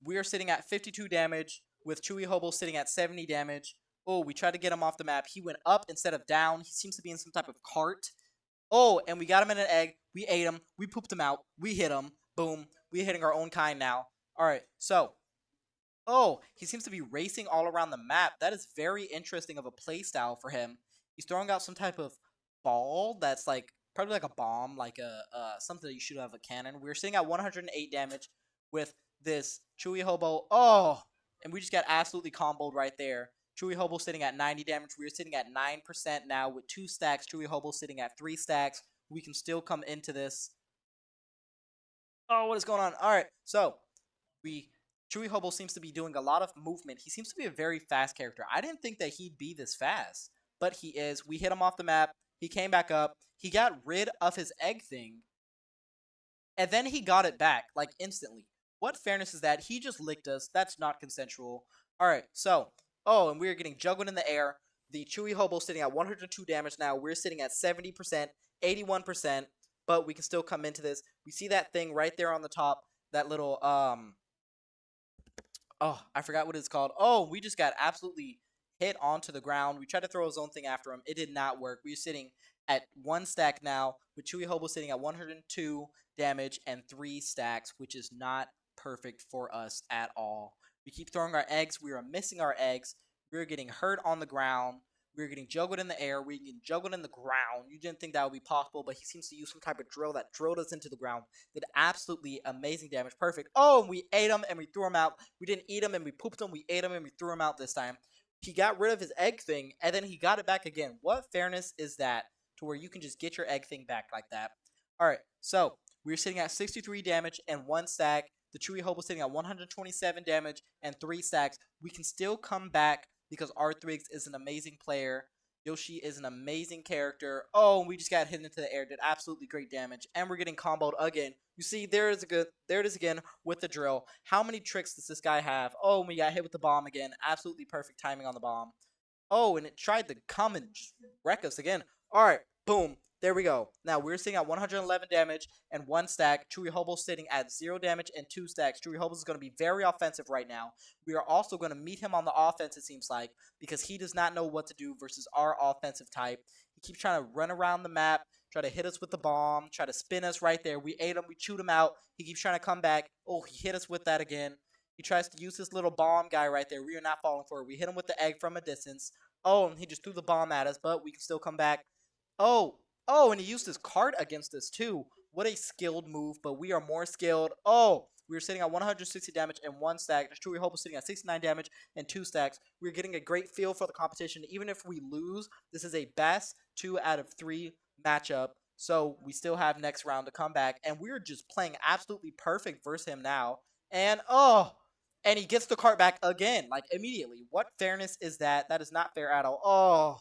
we are sitting at 52 damage with Chewy Hobo sitting at 70 damage. Oh, we tried to get him off the map. He went up instead of down. He seems to be in some type of cart. Oh, and we got him in an egg. We ate him. We pooped him out. We hit him. Boom. We're hitting our own kind now. All right, so. Oh, he seems to be racing all around the map. That is very interesting of a play style for him. He's throwing out some type of ball that's like probably like a bomb, like a something that you shoot out of a cannon. We're sitting at 108 damage with this Chewy Hobo. Oh, and we just got absolutely comboed right there. Chewy Hobo sitting at 90 damage. We're sitting at 9% now with 2 stacks. Chewy Hobo sitting at 3 stacks. We can still come into this. Oh, what is going on? All right, so Chewy Hobo seems to be doing a lot of movement. He seems to be a very fast character. I didn't think that he'd be this fast, but he is. We hit him off the map. He came back up. He got rid of his egg thing, and then he got it back, like, instantly. What fairness is that? He just licked us. That's not consensual. All right, so, oh, and we're getting juggled in the air. The Chewy Hobo sitting at 102 damage now. We're sitting at 70%, 81%, but we can still come into this. We see that thing right there on the top, that little, oh, I forgot what it's called. Oh, we just got absolutely hit onto the ground. We tried to throw his own thing after him. It did not work. We were sitting at 1 stack now, with Chewy Hobo sitting at 102 damage and 3 stacks, which is not perfect for us at all. We keep throwing our eggs. We are missing our eggs. We're getting hurt on the ground. We're getting juggled in the air. We're getting juggled in the ground. You didn't think that would be possible, but he seems to use some type of drill that drilled us into the ground. Did absolutely amazing damage. Perfect. Oh, and we ate him and we threw him out. We didn't eat him and we pooped him. We ate him and we threw him out this time. He got rid of his egg thing and then he got it back again. What fairness is that to where you can just get your egg thing back like that? Alright, so we're sitting at 63 damage and 1 stack. The Chewy Hobo sitting at 127 damage and 3 stacks. We can still come back because R3X is an amazing player. Yoshi is an amazing character. Oh, and we just got hit into the air. Did absolutely great damage. And we're getting comboed again. You see, there it is again with the drill. How many tricks does this guy have? Oh, and we got hit with the bomb again. Absolutely perfect timing on the bomb. Oh, and it tried to come and wreck us again. Alright, boom. There we go. Now we're sitting at 111 damage and 1 stack. Chewy Hobo sitting at 0 damage and 2 stacks. Chewy Hobo is going to be very offensive right now. We are also going to meet him on the offense, it seems like, because he does not know what to do versus our offensive type. He keeps trying to run around the map, try to hit us with the bomb, try to spin us right there. We ate him, we chewed him out. He keeps trying to come back. Oh, he hit us with that again. He tries to use this little bomb guy right there. We are not falling for it. We hit him with the egg from a distance. Oh, and he just threw the bomb at us, but we can still come back. Oh, and he used his cart against us too. What a skilled move, but we are more skilled. Oh, we are sitting at 160 damage and 1 stack. The Chewy Hobo sitting at 69 damage and 2 stacks. We're getting a great feel for the competition. Even if we lose, this is a best 2 out of 3 matchup. So we still have next round to come back. And we're just playing absolutely perfect versus him now. And and he gets the cart back again, like immediately. What fairness is that? That is not fair at all. Oh,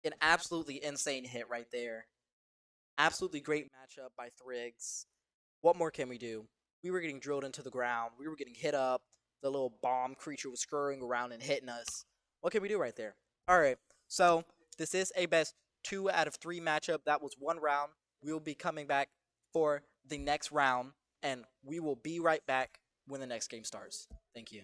an absolutely insane hit right there. Absolutely great matchup by Thrigs. What more can we do? We were getting drilled into the ground. We were getting hit up. The little bomb creature was scurrying around and hitting us. What can we do right there? Alright, so this is a best 2 out of 3 matchup. That was 1 round. We will be coming back for the next round. And we will be right back when the next game starts. Thank you.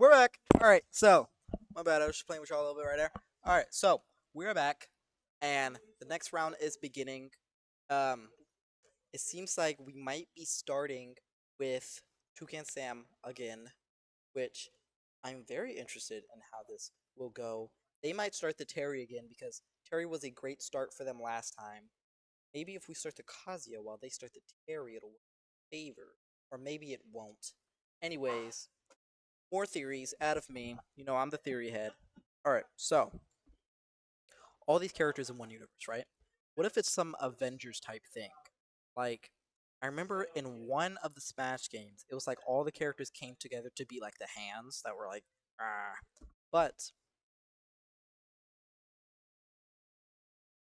We're back. All right, so my bad. I was just playing with y'all a little bit right there. All right, so we're back, and the next round is beginning. Um, it seems like we might be starting with Toucan Sam again, which I'm very interested in how this will go. They might start the Terry again because Terry was a great start for them last time. Maybe if we start the Kazuya while they start the Terry, it'll favor, or maybe it won't. Anyways, more theories out of me. You know, I'm the theory head. Alright, so, all these characters in one universe, right? What if it's some Avengers type thing? Like, I remember in one of the Smash games, it was like all the characters came together to be like the hands that were like, ah. But,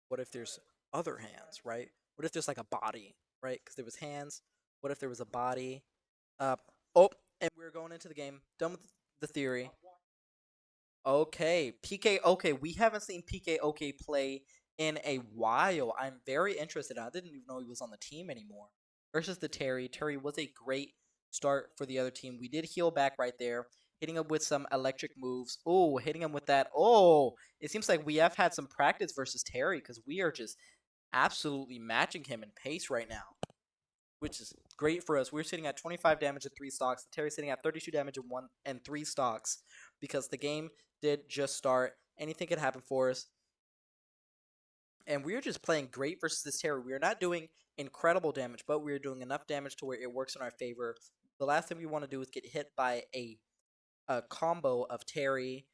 what if there's other hands, right? What if there's like a body, right? Because there was hands. What if there was a body? Uh, oh, and we're going into the game. Done with the theory. Okay, PK. Okay, we haven't seen PK. Okay, play in a while. I'm very interested. I didn't even know he was on the team anymore. Versus the Terry. Terry was a great start for the other team. We did heal back right there, hitting him with some electric moves. Oh, hitting him with that. Oh, it seems like we have had some practice versus Terry because we are just absolutely matching him in pace right now, which is great for us. We're sitting at 25 damage and 3 stocks. Terry's sitting at 32 damage and 1 and 3 stocks because the game did just start. Anything could happen for us. And we're just playing great versus this Terry. We are not doing incredible damage, but we're doing enough damage to where it works in our favor. The last thing we want to do is get hit by a combo of Terry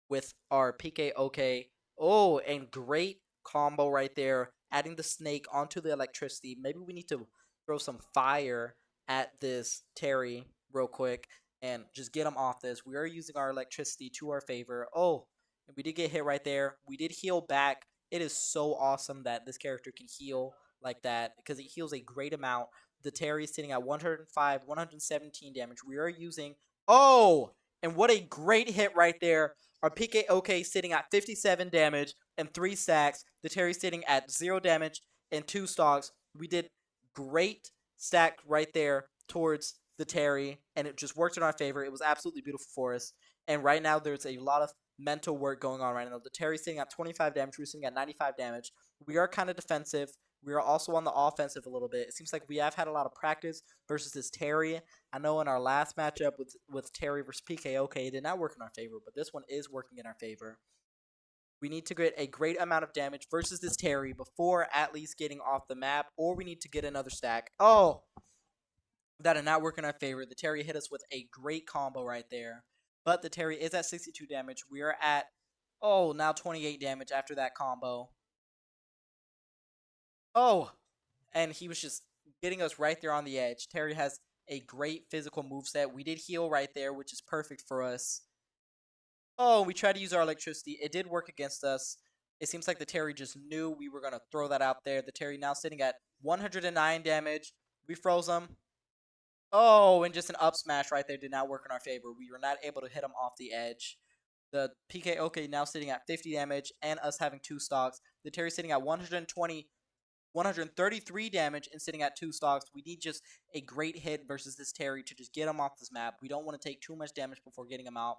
with our PK OK. Oh, and great combo right there. Adding the snake onto the electricity. Maybe we need to throw some fire at this Terry real quick and just get him off this. We are using our electricity to our favor. Oh, and we did get hit right there. We did heal back. It is so awesome that this character can heal like that because it heals a great amount. The Terry is sitting at 105, 117 damage. We are using... Oh! And what a great hit right there. Our PKOK sitting at 57 damage and 3 stacks. The Terry sitting at 0 damage and 2 stocks. We did great stack right there towards the Terry, and it just worked in our favor. It was absolutely beautiful for us. And right now, there's a lot of mental work going on right now. The Terry's sitting at 25 damage. We're sitting at 95 damage. We are kind of defensive. We are also on the offensive a little bit. It seems like we have had a lot of practice versus this Terry. I know in our last matchup with Terry versus PKOK, it did not work in our favor, but this one is working in our favor. We need to get a great amount of damage versus this Terry before at least getting off the map, or we need to get another stack. Oh, that did not work in our favor. The Terry hit us with a great combo right there. But the Terry is at 62 damage. We are at, oh, now 28 damage after that combo. Oh, and he was just getting us right there on the edge. Terry has a great physical moveset. We did heal right there, which is perfect for us. Oh, we tried to use our electricity. It did work against us. It seems like the Terry just knew we were going to throw that out there. The Terry now sitting at 109 damage. We froze him. Oh, and just an up smash right there did not work in our favor. We were not able to hit him off the edge. The PKOK now sitting at 50 damage and us having 2 stocks. The Terry sitting at 133 damage and sitting at 2 stocks. We need just a great hit versus this Terry to just get him off this map. We don't want to take too much damage before getting him out.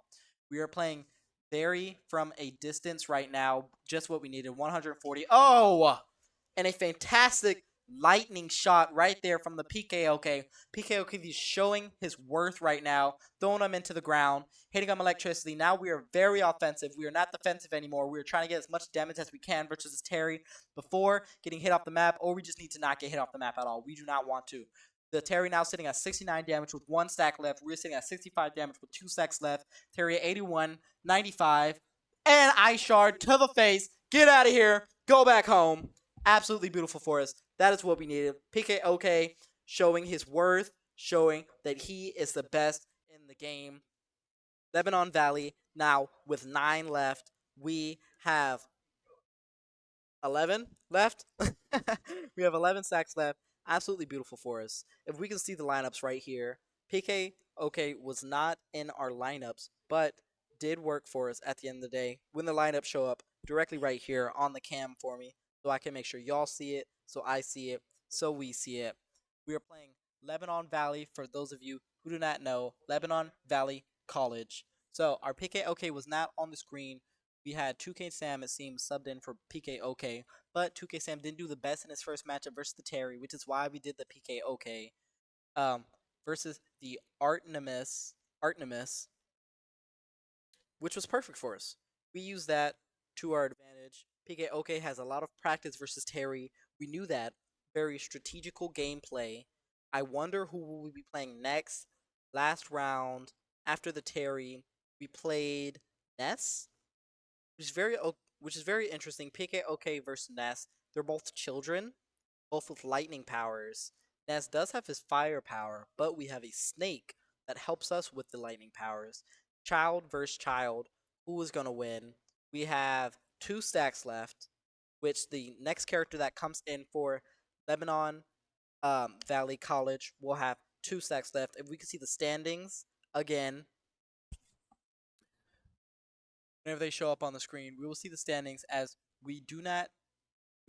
We are playing very from a distance right now. Just what we needed. 140. Oh! And a fantastic lightning shot right there from the PKOK. PKOK is showing his worth right now. Throwing him into the ground. Hitting him electricity. Now we are very offensive. We are not defensive anymore. We are trying to get as much damage as we can versus this Terry before getting hit off the map, or we just need to not get hit off the map at all. We do not want to. The Terry now sitting at 69 damage with 1 stack left. We're sitting at 65 damage with 2 stacks left. Terry at 81, 95, and Ice Shard to the face. Get out of here. Go back home. Absolutely beautiful for us. That is what we needed. PKOK showing his worth, showing that he is the best in the game. Lebanon Valley now with 9 left. We have 11 left. We have 11 stacks left. Absolutely beautiful for us. If we can see the lineups right here, PKOK was not in our lineups, but did work for us at the end of the day. When the lineups show up directly right here on the cam for me, so I can make sure y'all see it, so I see it, so we see it. We are playing Lebanon Valley, for those of you who do not know, Lebanon Valley College. So our PKOK was not on the screen. We had 2K Sam, it seems, subbed in for PKOK, but 2K Sam didn't do the best in his first matchup versus the Terry, which is why we did the PKOK versus the Artemis, which was perfect for us. We used that to our advantage. PKOK has a lot of practice versus Terry. We knew that. Very strategical gameplay. I wonder who will we be playing next. Last round, after the Terry, we played Ness, which is very interesting. PKOK versus Ness. They're both children, both with lightning powers. Ness does have his fire power, but we have a snake that helps us with the lightning powers. Child versus child. Who is going to win? We have 2 stacks left, which the next character that comes in for Lebanon Valley College will have 2 stacks left. If we can see the standings again, whenever they show up on the screen, we will see the standings as we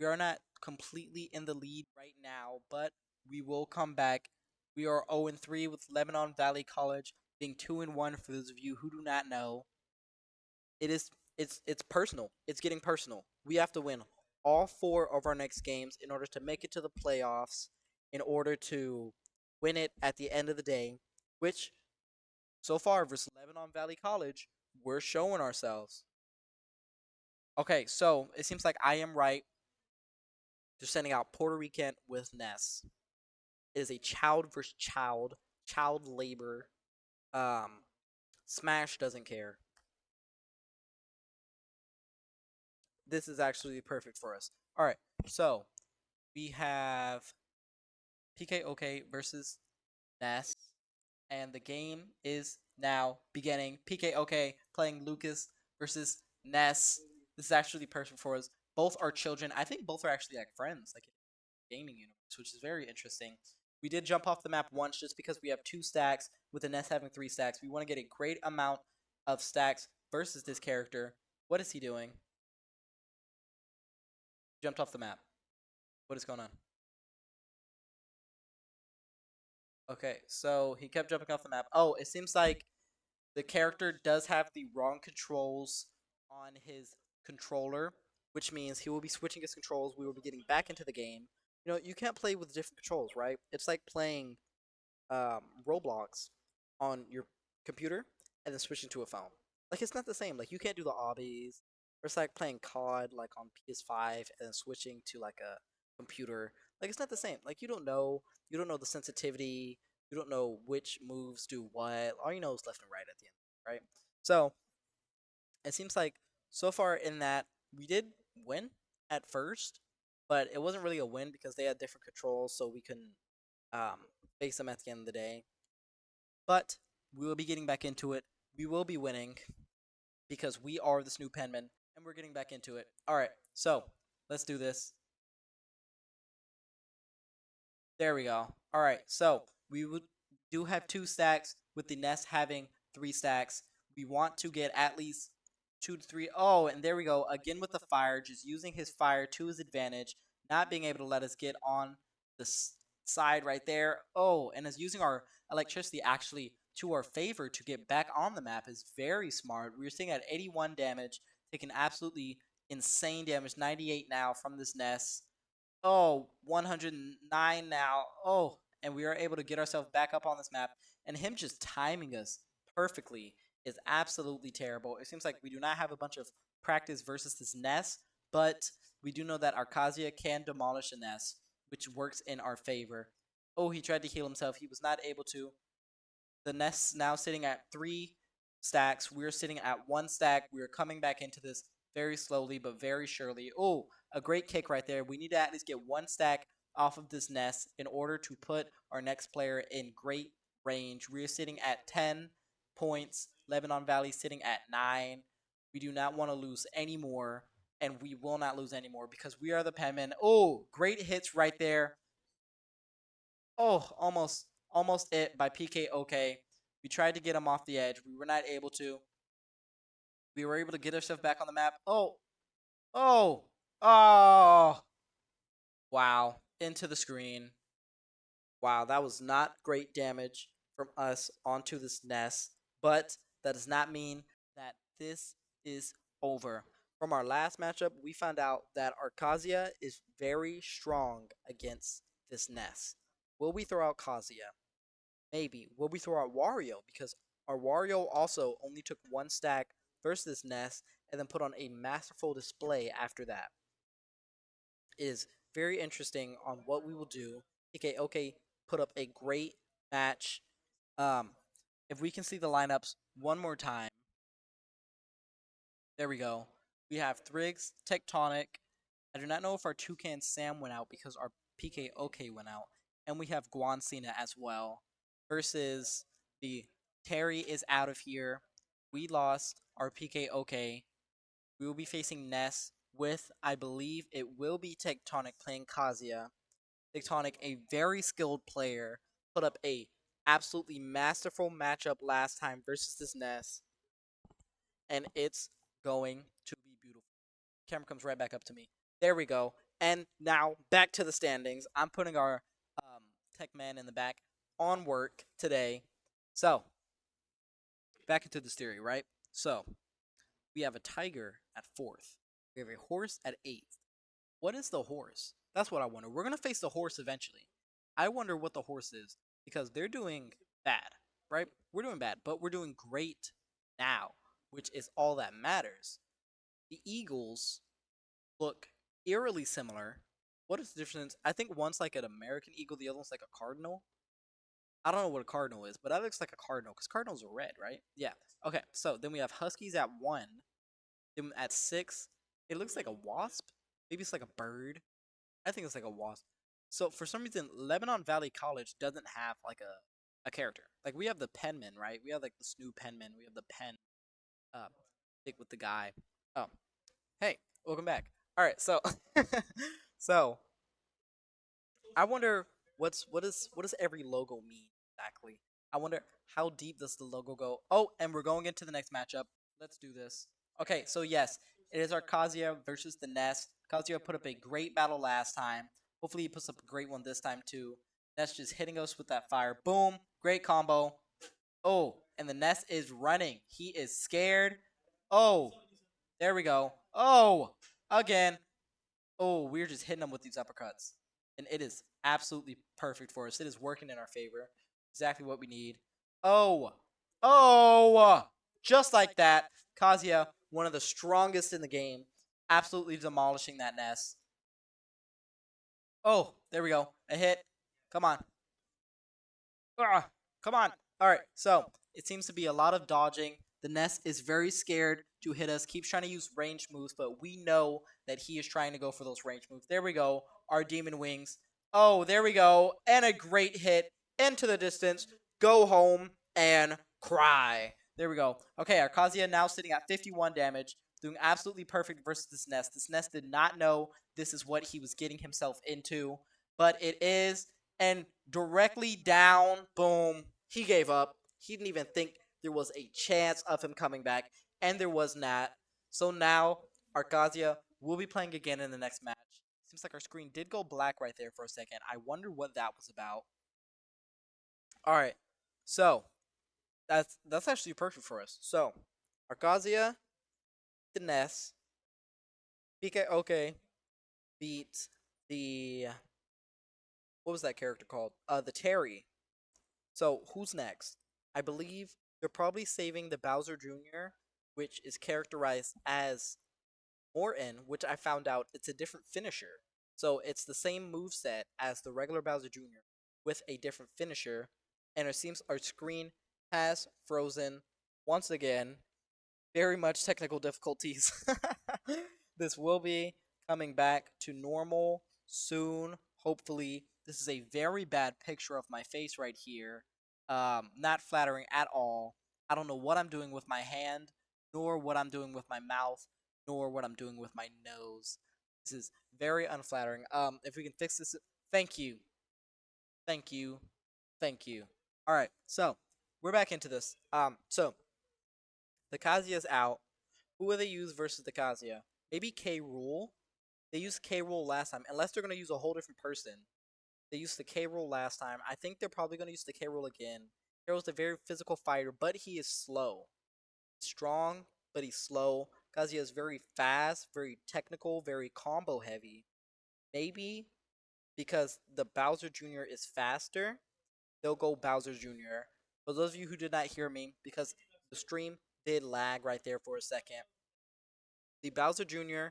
are not completely in the lead right now, but we will come back. We are 0-3 with Lebanon Valley College being 2-1 for those of you who do not know. It's personal. It's getting personal. We have to win all 4 of our next games in order to make it to the playoffs, in order to win it at the end of the day, which so far versus Lebanon Valley College, we're showing ourselves. Okay, so it seems like I am right. They're sending out Puerto Rican with Ness. It is a child versus child labor. Smash doesn't care. This is actually perfect for us. All right, so we have PKOK versus Ness, and the game is now beginning. PKOK playing Lucas versus Ness. This is actually perfect for us. Both are children. I think both are actually like friends, like in gaming universe, which is very interesting. We did jump off the map once just because we have 2 stacks, with the Ness having 3 stacks. We want to get a great amount of stacks versus this character. What is he doing? Jumped off the map. What is going on? Okay, so he kept jumping off the map. Oh, it seems like the character does have the wrong controls on his controller, which means he will be switching his controls. We will be getting back into the game. You know, you can't play with different controls, right? It's like playing Roblox on your computer and then switching to a phone. Like, it's not the same. Like, you can't do the obbies. Or it's like playing COD like on PS5 and then switching to like a computer. Like, it's not the same. Like, you don't know. You don't know the sensitivity. You don't know which moves do what. All you know is left and right at the end, right? So it seems like so far in that we did win at first, but it wasn't really a win because they had different controls, so we couldn't face them at the end of the day. But we will be getting back into it. We will be winning because we are the Snoop Penman, and we're getting back into it. All right, so let's do this. There we go. All right, so do have 2 stacks with the Nest having 3 stacks. We want to get at least 2 to 3. Oh, and there we go. Again with the fire, just using his fire to his advantage, not being able to let us get on the side right there. Oh, and is using our electricity actually to our favor to get back on the map is very smart. We're sitting at 81 damage, taking absolutely insane damage, 98 now from this Nest. Oh, 109 now. Oh, and we are able to get ourselves back up on this map. And him just timing us perfectly is absolutely terrible. It seems like we do not have a bunch of practice versus this Ness, but we do know that Arcasia can demolish a Ness, which works in our favor. Oh, he tried to heal himself. He was not able to. The Nest now sitting at 3 stacks. We're sitting at 1 stack. We're coming back into this very slowly but very surely. Oh, a great kick right there. We need to at least get 1 stack off of this Nest in order to put our next player in great range. We're sitting at 10 points. Lebanon Valley sitting at 9. We do not want to lose anymore, and we will not lose anymore because we are the Penmen. Oh, great hits right there. Oh, almost it by PKOK. We tried to get him off the edge. We were not able to. We were able to get ourselves back on the map. Oh, oh, oh. Wow, into the screen. Wow, that was not great damage from us onto this Nest, but that does not mean that this is over. From our last matchup, we found out that our Kazuya is very strong against this Ness. Will we throw out Kazuya? Maybe. Will we throw out Wario? Because our Wario also only took one stack versus this Ness and then put on a masterful display after that. It is very interesting on what we will do. Okay, put up a great match. Um, if we can see the lineups one more time, there we go. We have Thrigs, Tectonic. I do not know if our Toucan Sam went out because our PK OK went out. And we have Guan Cena as well. Versus the Terry is out of here. We lost our PK OK. We will be facing Ness with, I believe, it will be Tectonic playing Kazuya. Tectonic, a very skilled player, put up a absolutely masterful matchup last time versus this Ness. And it's going to be beautiful. Camera comes right back up to me. There we go. And now back to the standings. I'm putting our tech man in the back on work today. So back into this theory, right? So we have a tiger at 4th. We have a horse at 8th. What is the horse? That's what I wonder. We're gonna face the horse eventually. I wonder what the horse is because they're doing bad, right? We're doing bad, but we're doing great now, which is all that matters. The Eagles look eerily similar. What is the difference? I think one's like an American eagle, the other one's like a cardinal. I don't know what a cardinal is, but that looks like a cardinal because cardinals are red, right? Yeah. Okay, so then we have Huskies at 1. Then at 6, it looks like a wasp. Maybe it's like a bird. I think it's like a wasp. So for some reason, Lebanon Valley College doesn't have like a character. Like we have the penman, right? We have like the Snoo penman. We have the pen stick with the guy. Oh, hey, welcome back. All right, so so I wonder what does every logo mean exactly? I wonder how deep does the logo go? Oh, and we're going into the next matchup. Let's do this. Okay, so yes, it is our Kazuya versus the Nest. Kazuya put up a great battle last time. Hopefully he puts up a great one this time too. Nest just hitting us with that fire. Boom, great combo. Oh, and the Nest is running. He is scared. Oh, there we go. Oh, again. Oh, we're just hitting them with these uppercuts. And it is absolutely perfect for us. It is working in our favor. Exactly what we need. Oh. Oh. Just like that. Kazuya, one of the strongest in the game. Absolutely demolishing that Nest. Oh, there we go. A hit. Come on. Come on. All right. So it seems to be a lot of dodging. The Nest is very scared to hit us. Keeps trying to use range moves, but we know that he is trying to go for those range moves. There we go. Our Demon Wings. Oh, there we go. And a great hit into the distance. Go home and cry. There we go. Okay, our Kazuya now sitting at 51 damage. Doing absolutely perfect versus this Nest. This Nest did not know this is what he was getting himself into. But it is. And directly down. Boom. He gave up. He didn't even think there was a chance of him coming back, and there was not. So now Arcadia will be playing again in the next match. Seems like our screen did go black right there for a second. I wonder what that was about. All right, so that's actually perfect for us. So Arcadia, the Ness, BK OK beat the what was that character called? The Terry. So who's next? I believe they're probably saving the Bowser Jr., which is characterized as Morton, which I found out it's a different finisher. So it's the same move set as the regular Bowser Jr. with a different finisher. And it seems our screen has frozen once again. Very much technical difficulties. This will be coming back to normal soon, hopefully. This is a very bad picture of my face right here. Not flattering at all. I don't know what I'm doing with my hand, nor what I'm doing with my mouth, nor what I'm doing with my nose. This is very unflattering. If we can fix this, thank you, thank you, thank you. All right, so we're back into this. So the Kazuya's out. Who will they use versus the Kazuya? Maybe K. Rool. They used K. Rool last time, unless they're gonna use a whole different person. They used the K. Rool last time. I think they're probably gonna use the K. Rool again. K. Rool's a very physical fighter, but he is slow. strong, but he's slow. Kazuya is very fast, very technical, very combo heavy. Maybe because the Bowser Jr. is faster, they'll go Bowser Jr. For those of you who did not hear me, because the stream did lag right there for a second, the Bowser Jr.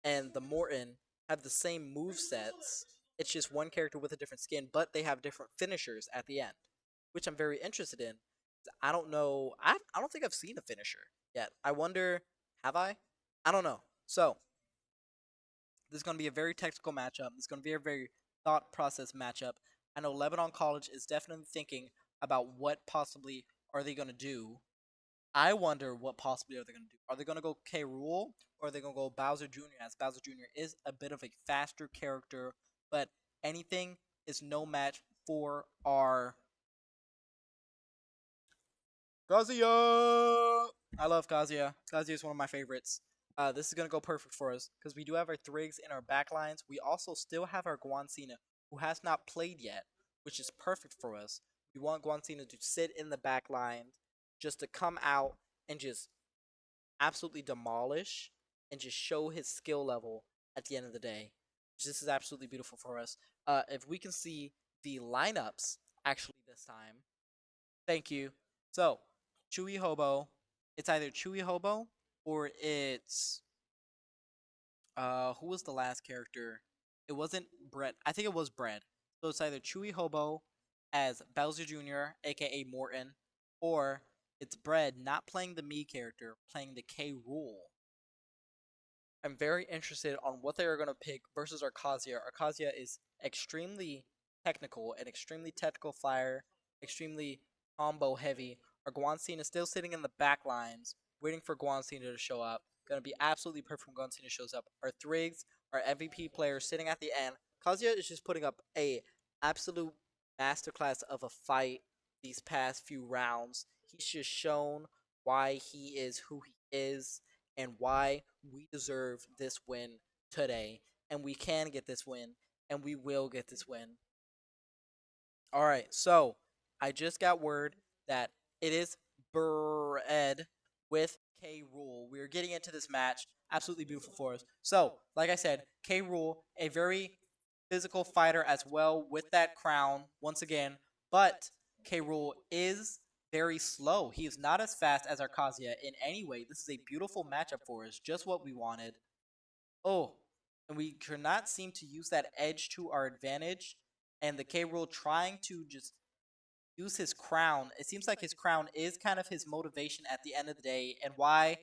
and the Morton have the same move sets. It's just one character with a different skin, but they have different finishers at the end, which I'm very interested in. I don't know. I don't think I've seen a finisher yet. I wonder, have I? I don't know. So this is going to be a very technical matchup. It's going to be a very thought process matchup. I know Lebanon College is definitely thinking about what possibly are they going to do. I wonder what possibly are they going to do. Are they going to go K. Rool or are they going to go Bowser Jr. as Bowser Jr. is a bit of a faster character, but anything is no match for our Kazuya. I love Kazuya. Kazuya is one of my favorites. This is gonna go perfect for us because we do have our Thrigs in our backlines. We also still have our Guancina, who has not played yet, which is perfect for us. We want Guancina to sit in the backline, just to come out and just absolutely demolish and just show his skill level at the end of the day. This is absolutely beautiful for us. If we can see the lineups actually this time, thank you. So, Chewy Hobo. It's either Chewy Hobo or it's who was the last character? It wasn't Brett. I think it was Bread. So it's either Chewy Hobo as Bowser Jr., aka Morton, or it's Bread not playing the me character, playing the K Rool. I'm very interested on what they are going to pick versus Arcasia. Arcasia is extremely technical, an extremely technical flyer, extremely combo heavy. Our Guancine is still sitting in the back lines, waiting for Guancina to show up. Going to be absolutely perfect when Guancina shows up. Our Thrigs, our MVP player sitting at the end. Kazuya is just putting up a absolute masterclass of a fight these past few rounds. He's just shown why he is who he is and why we deserve this win today. And we can get this win, and we will get this win. All right, so I just got word that it is Bread with K Rool. We're getting into this match. Absolutely beautiful for us. So, like I said, K Rool, a very physical fighter as well with that crown once again, but K Rool is very slow. He is not as fast as Arcasia in any way. This is a beautiful matchup for us, just what we wanted. Oh, and we cannot seem to use that edge to our advantage. And the K Rool trying to just use his crown. It seems like his crown is kind of his motivation at the end of the day, and why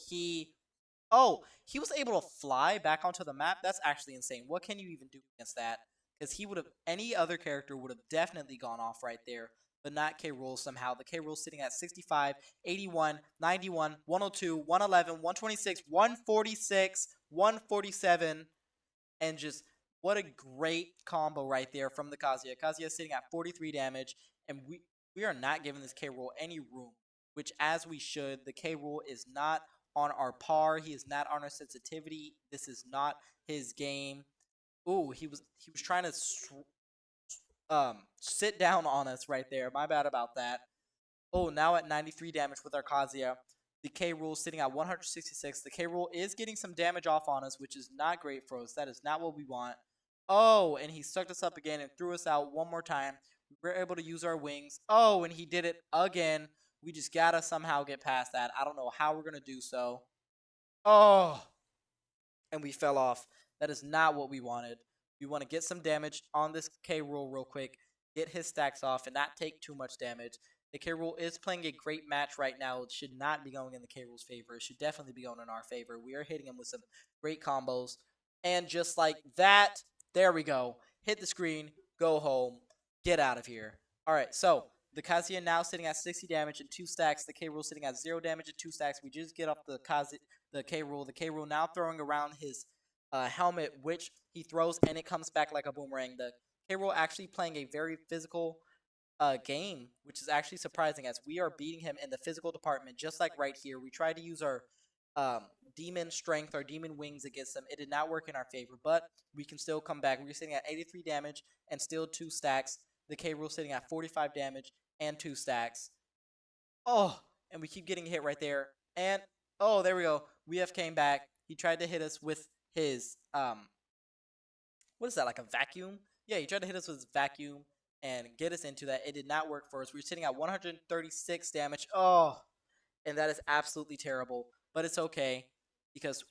he. Oh, he was able to fly back onto the map. That's actually insane. What can you even do against that? Because he would have, any other character would have definitely gone off right there, but not K. Rool somehow. The K. Rool sitting at 65, 81, 91, 102, 111, 126, 146, 147, and just what a great combo right there from the Kazuya. Kazuya sitting at 43 damage, and we are not giving this K. Rool any room, which as we should. The K. Rool is not on our par. He is not on our sensitivity. This is not his game. Ooh, he was trying to sit down on us right there. My bad about that. Oh, now at 93 damage with our Kazuya. The K. Rool sitting at 166. The K. Rool is getting some damage off on us, which is not great for us. That is not what we want. Oh, and he sucked us up again and threw us out one more time. We were able to use our wings. Oh, and he did it again. We just gotta somehow get past that. I don't know how we're gonna do so. Oh, and we fell off. That is not what we wanted. We want to get some damage on this K. Rool real quick, get his stacks off, and not take too much damage. The K. Rool is playing a great match right now. It should not be going in the K. Rool's favor. It should definitely be going in our favor. We are hitting him with some great combos. And just like that, there we go. Hit the screen, go home, get out of here. All right, so the Kazuya now sitting at 60 damage and 2 stacks. The K. Rool sitting at 0 damage and 2 stacks. We just get off the K. Rool. The K. Rool now throwing around his helmet, which he throws and it comes back like a boomerang. The K. Rool actually playing a very physical game, which is actually surprising as we are beating him in the physical department, just like right here. We tried to use our demon strength, our demon wings against him. It did not work in our favor, but we can still come back. We're sitting at 83 damage and still 2 stacks. The K. Rool sitting at 45 damage and 2 stacks. Oh, and we keep getting hit right there. And oh, there we go. We have came back. He tried to hit us with his what is that, like a vacuum? Yeah, he tried to hit us with his vacuum and get us into that. It did not work for us. We were sitting at 136 damage. Oh, and that is absolutely terrible. But it's okay because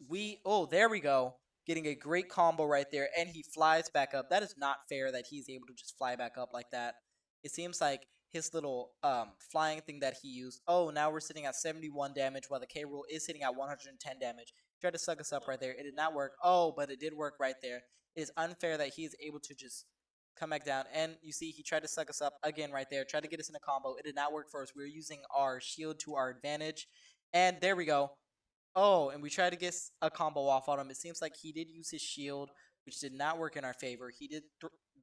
oh, there we go. Getting a great combo right there, and he flies back up. That is not fair that he's able to just fly back up like that. It seems like his little flying thing that he used. Oh, now we're sitting at 71 damage while the K Rool is sitting at 110 damage. Tried to suck us up right there. It did not work. Oh, but it did work right there. It is unfair that he's able to just come back down. And you see, he tried to suck us up again right there. Tried to get us in a combo. It did not work for us. We were using our shield to our advantage. And there we go. Oh, and we tried to get a combo off on him. It seems like he did use his shield, which did not work in our favor. He did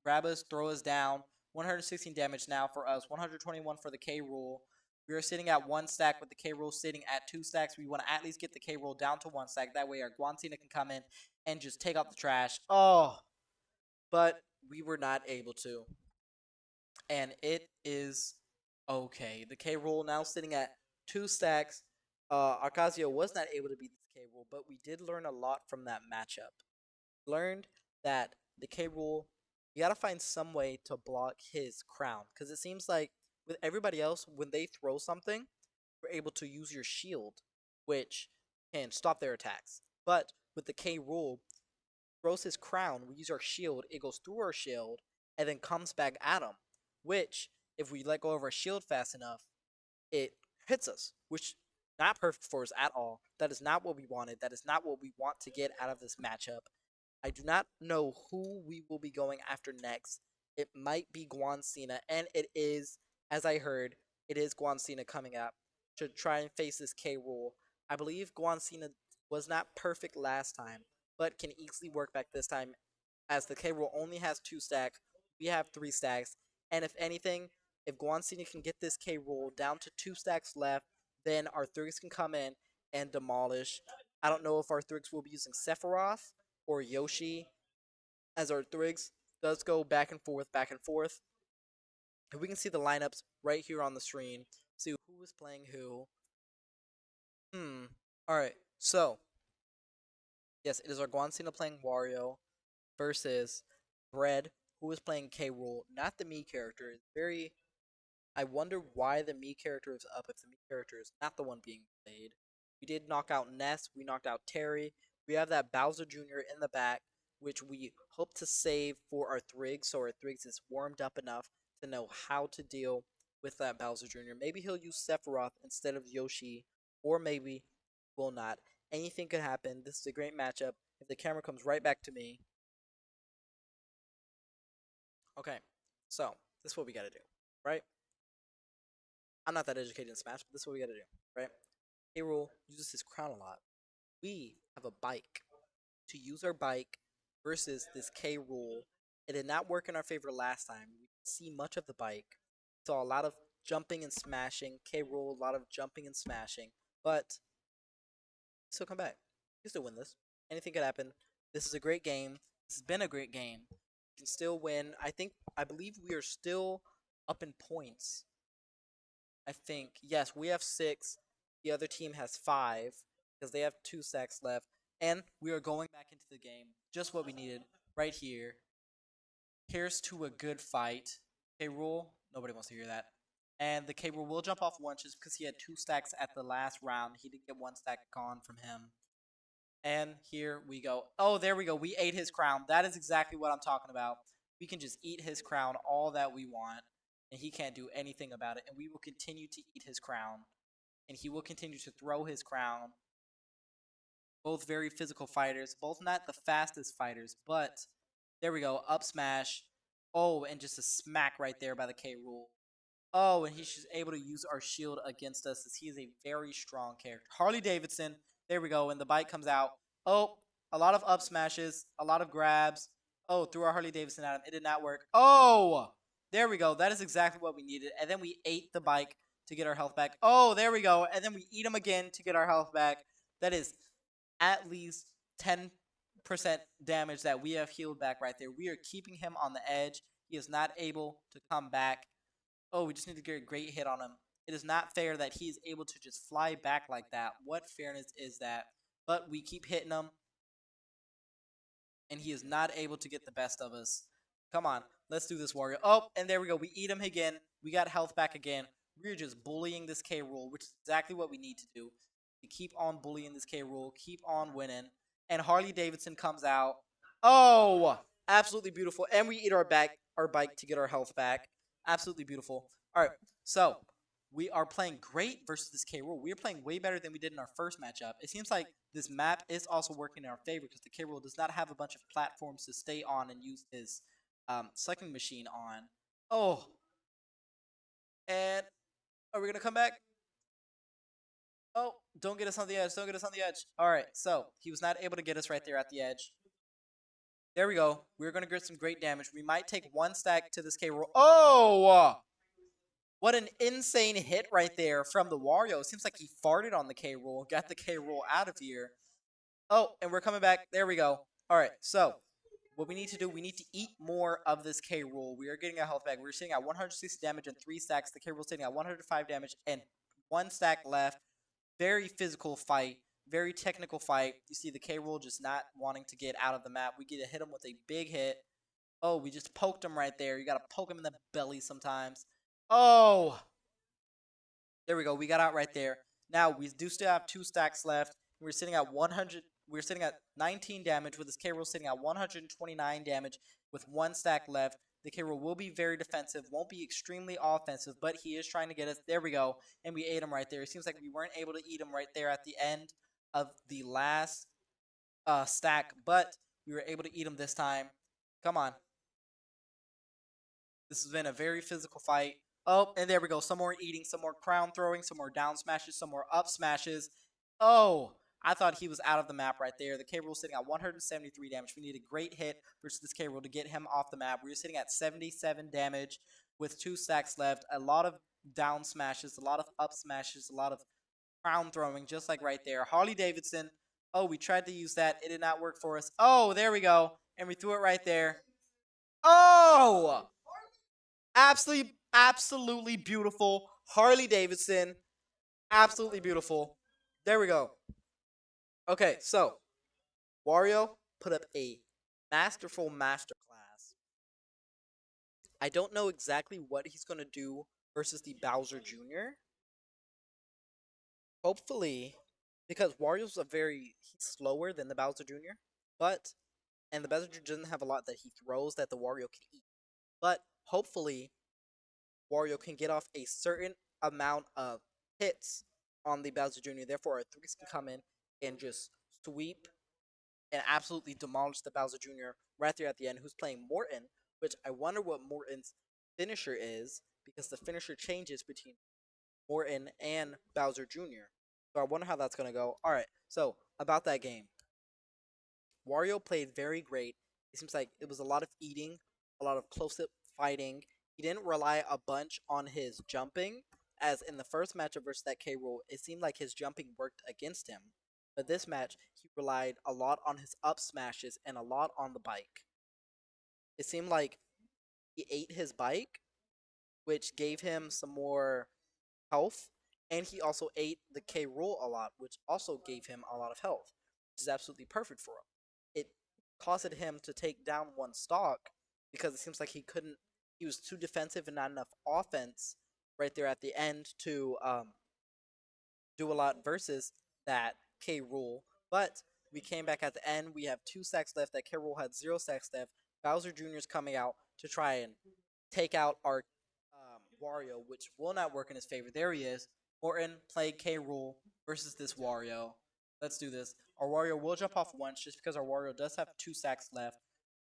grab us, throw us down. 116 damage now for us. 121 for the K Rool. We are sitting at 1 stack with the K Rool sitting at 2 stacks. We want to at least get the K Rool down to 1 stack. That way our Guancina can come in and just take out the trash. Oh, but we were not able to. And it is okay. The K Rool now sitting at 2 stacks. Arcasio was not able to beat this K Rool, but we did learn a lot from that matchup. Learned that the K Rool, you gotta find some way to block his crown, because it seems like with everybody else, when they throw something, you're able to use your shield, which can stop their attacks. But with the K Rool, throws his crown, we use our shield, it goes through our shield, and then comes back at him. Which, if we let go of our shield fast enough, it hits us, which not perfect for us at all. That is not what we wanted. That is not what we want to get out of this matchup. I do not know who we will be going after next. It might be Guancina, and it is, as I heard, it is Guancina coming up to try and face this K Rool. I believe Guancina was not perfect last time, but can easily work back this time, as the K Rool only has 2 stacks. We have 3 stacks, and if anything, if Guancina can get this K Rool down to 2 stacks left, then our Thrigs can come in and demolish. I don't know if our Thrigs will be using Sephiroth or Yoshi, as our Thrigs does go back and forth, back and forth. And we can see the lineups right here on the screen. See who is playing who. Alright, so yes, it is our Guancina playing Wario versus Bread, who is playing K Rool, not the Mii character. It's very. I wonder why the Mii character is up if the Mii character is not the one being played. We did knock out Ness, we knocked out Terry. We have that Bowser Jr. in the back, which we hope to save for our Thrigs, so our Thrigs is warmed up enough to know how to deal with that Bowser Jr. Maybe he'll use Sephiroth instead of Yoshi, or maybe will not. Anything could happen. This is a great matchup. If the camera comes right back to me. Okay, so this is what we gotta do, right? I'm not that educated in Smash, but this is what we gotta do, right? K Rool uses his crown a lot. We have a bike. To use our bike versus this K Rool, it did not work in our favor last time. We didn't see much of the bike. Saw a lot of jumping and smashing. K Rool, a lot of jumping and smashing. But still come back. You still win this. Anything could happen. This is a great game. This has been a great game. You can still win. I believe we are still up in points. I think. Yes, we have 6. The other team has 5 because they have 2 stacks left. And we are going back into the game. Just what we needed right here. Here's to a good fight. K Rool, nobody wants to hear that. And the K Rool will jump off once just because he had 2 stacks at the last round. He did get 1 stack gone from him. And here we go. Oh, there we go. We ate his crown. That is exactly what I'm talking about. We can just eat his crown all that we want, and he can't do anything about it. And we will continue to eat his crown, and he will continue to throw his crown. Both very physical fighters, both not the fastest fighters, but there we go. Up smash. Oh, and just a smack right there by the K Rool. Oh, and he's just able to use our shield against us as he is a very strong character. Harley Davidson. There we go. And the bite comes out. Oh, a lot of up smashes, a lot of grabs. Oh, threw our Harley Davidson at him. It did not work. Oh, there we go. That is exactly what we needed. And then we ate the bike to get our health back. Oh, there we go. And then we eat him again to get our health back. That is at least 10% damage that we have healed back right there. We are keeping him on the edge. He is not able to come back. Oh, we just need to get a great hit on him. It is not fair that he is able to just fly back like that. What fairness is that? But we keep hitting him, and he is not able to get the best of us. Come on, let's do this, Warrior. Oh, and there we go. We eat him again. We got health back again. We're just bullying this K. Rool, which is exactly what we need to do. To keep on bullying this K. Rool, keep on winning. And Harley Davidson comes out. Oh, absolutely beautiful. And we eat our bike to get our health back. Absolutely beautiful. All right, so we are playing great versus this K. Rool. We are playing way better than we did in our first matchup. It seems like this map is also working in our favor because the K. Rool does not have a bunch of platforms to stay on and use his sucking machine on. Oh, and are we gonna come back? Oh, don't get us on the edge. Don't get us on the edge. All right, so he was not able to get us right there at the edge. There we go. We're gonna get some great damage. We might take one stack to this K. Rool. Oh! What an insane hit right there from the Wario. It seems like he farted on the K. Rool, got the K. Rool out of here. Oh, and we're coming back. There we go. All right, so what we need to do, we need to eat more of this K. Rool. We are getting our health back. We're sitting at 160 damage and 3 stacks. The K. Rool sitting at 105 damage and 1 stack left. Very physical fight. Very technical fight. You see the K. Rool just not wanting to get out of the map. We get to hit him with a big hit. Oh, we just poked him right there. You got to poke him in the belly sometimes. Oh! There we go. We got out right there. Now, we do still have 2 stacks left. We're sitting at 100. We're sitting at 19 damage with this K. Rool sitting at 129 damage with 1 stack left. The K. Rool will be very defensive, won't be extremely offensive, but he is trying to get us. There we go. And we ate him right there. It seems like we weren't able to eat him right there at the end of the last stack, but we were able to eat him this time. Come on. This has been a very physical fight. Oh, and there we go. Some more eating, some more crown throwing, some more down smashes, some more up smashes. Oh, I thought he was out of the map right there. The K. Rool sitting at 173 damage. We need a great hit versus this K. Rool to get him off the map. We were sitting at 77 damage with 2 stacks left. A lot of down smashes, a lot of up smashes, a lot of crown throwing, just like right there. Harley Davidson. Oh, we tried to use that. It did not work for us. Oh, there we go. And we threw it right there. Oh! Absolutely beautiful. Harley Davidson. Absolutely beautiful. There we go. Okay, so Wario put up a masterful masterclass. I don't know exactly what he's going to do versus the Bowser Jr. Hopefully, because Wario's he's slower than the Bowser Jr., but, and the Bowser Jr. doesn't have a lot that he throws that the Wario can eat. But hopefully, Wario can get off a certain amount of hits on the Bowser Jr. Therefore, our threes can come in and just sweep and absolutely demolish the Bowser Jr. right there at the end, who's playing Morton, which I wonder what Morton's finisher is, because the finisher changes between Morton and Bowser Jr. So I wonder how that's going to go. Alright, so about that game. Wario played very great. It seems like it was a lot of eating, a lot of close-up fighting. He didn't rely a bunch on his jumping, as in the first matchup versus that K. Rool, it seemed like his jumping worked against him. But this match, he relied a lot on his up smashes and a lot on the bike. It seemed like he ate his bike, which gave him some more health, and he also ate the K. Rool a lot, which also gave him a lot of health, which is absolutely perfect for him. It caused him to take down one stock because it seems like he was too defensive and not enough offense right there at the end to do a lot versus that K. Rool. But we came back at the end. We have 2 stacks left. That K. Rool had 0 stacks left. Bowser Jr. is coming out to try and take out our Wario, which will not work in his favor. There he is. Morton played K. Rool versus this Wario. Let's do this. Our Wario will jump off once just because our Wario does have 2 stacks left.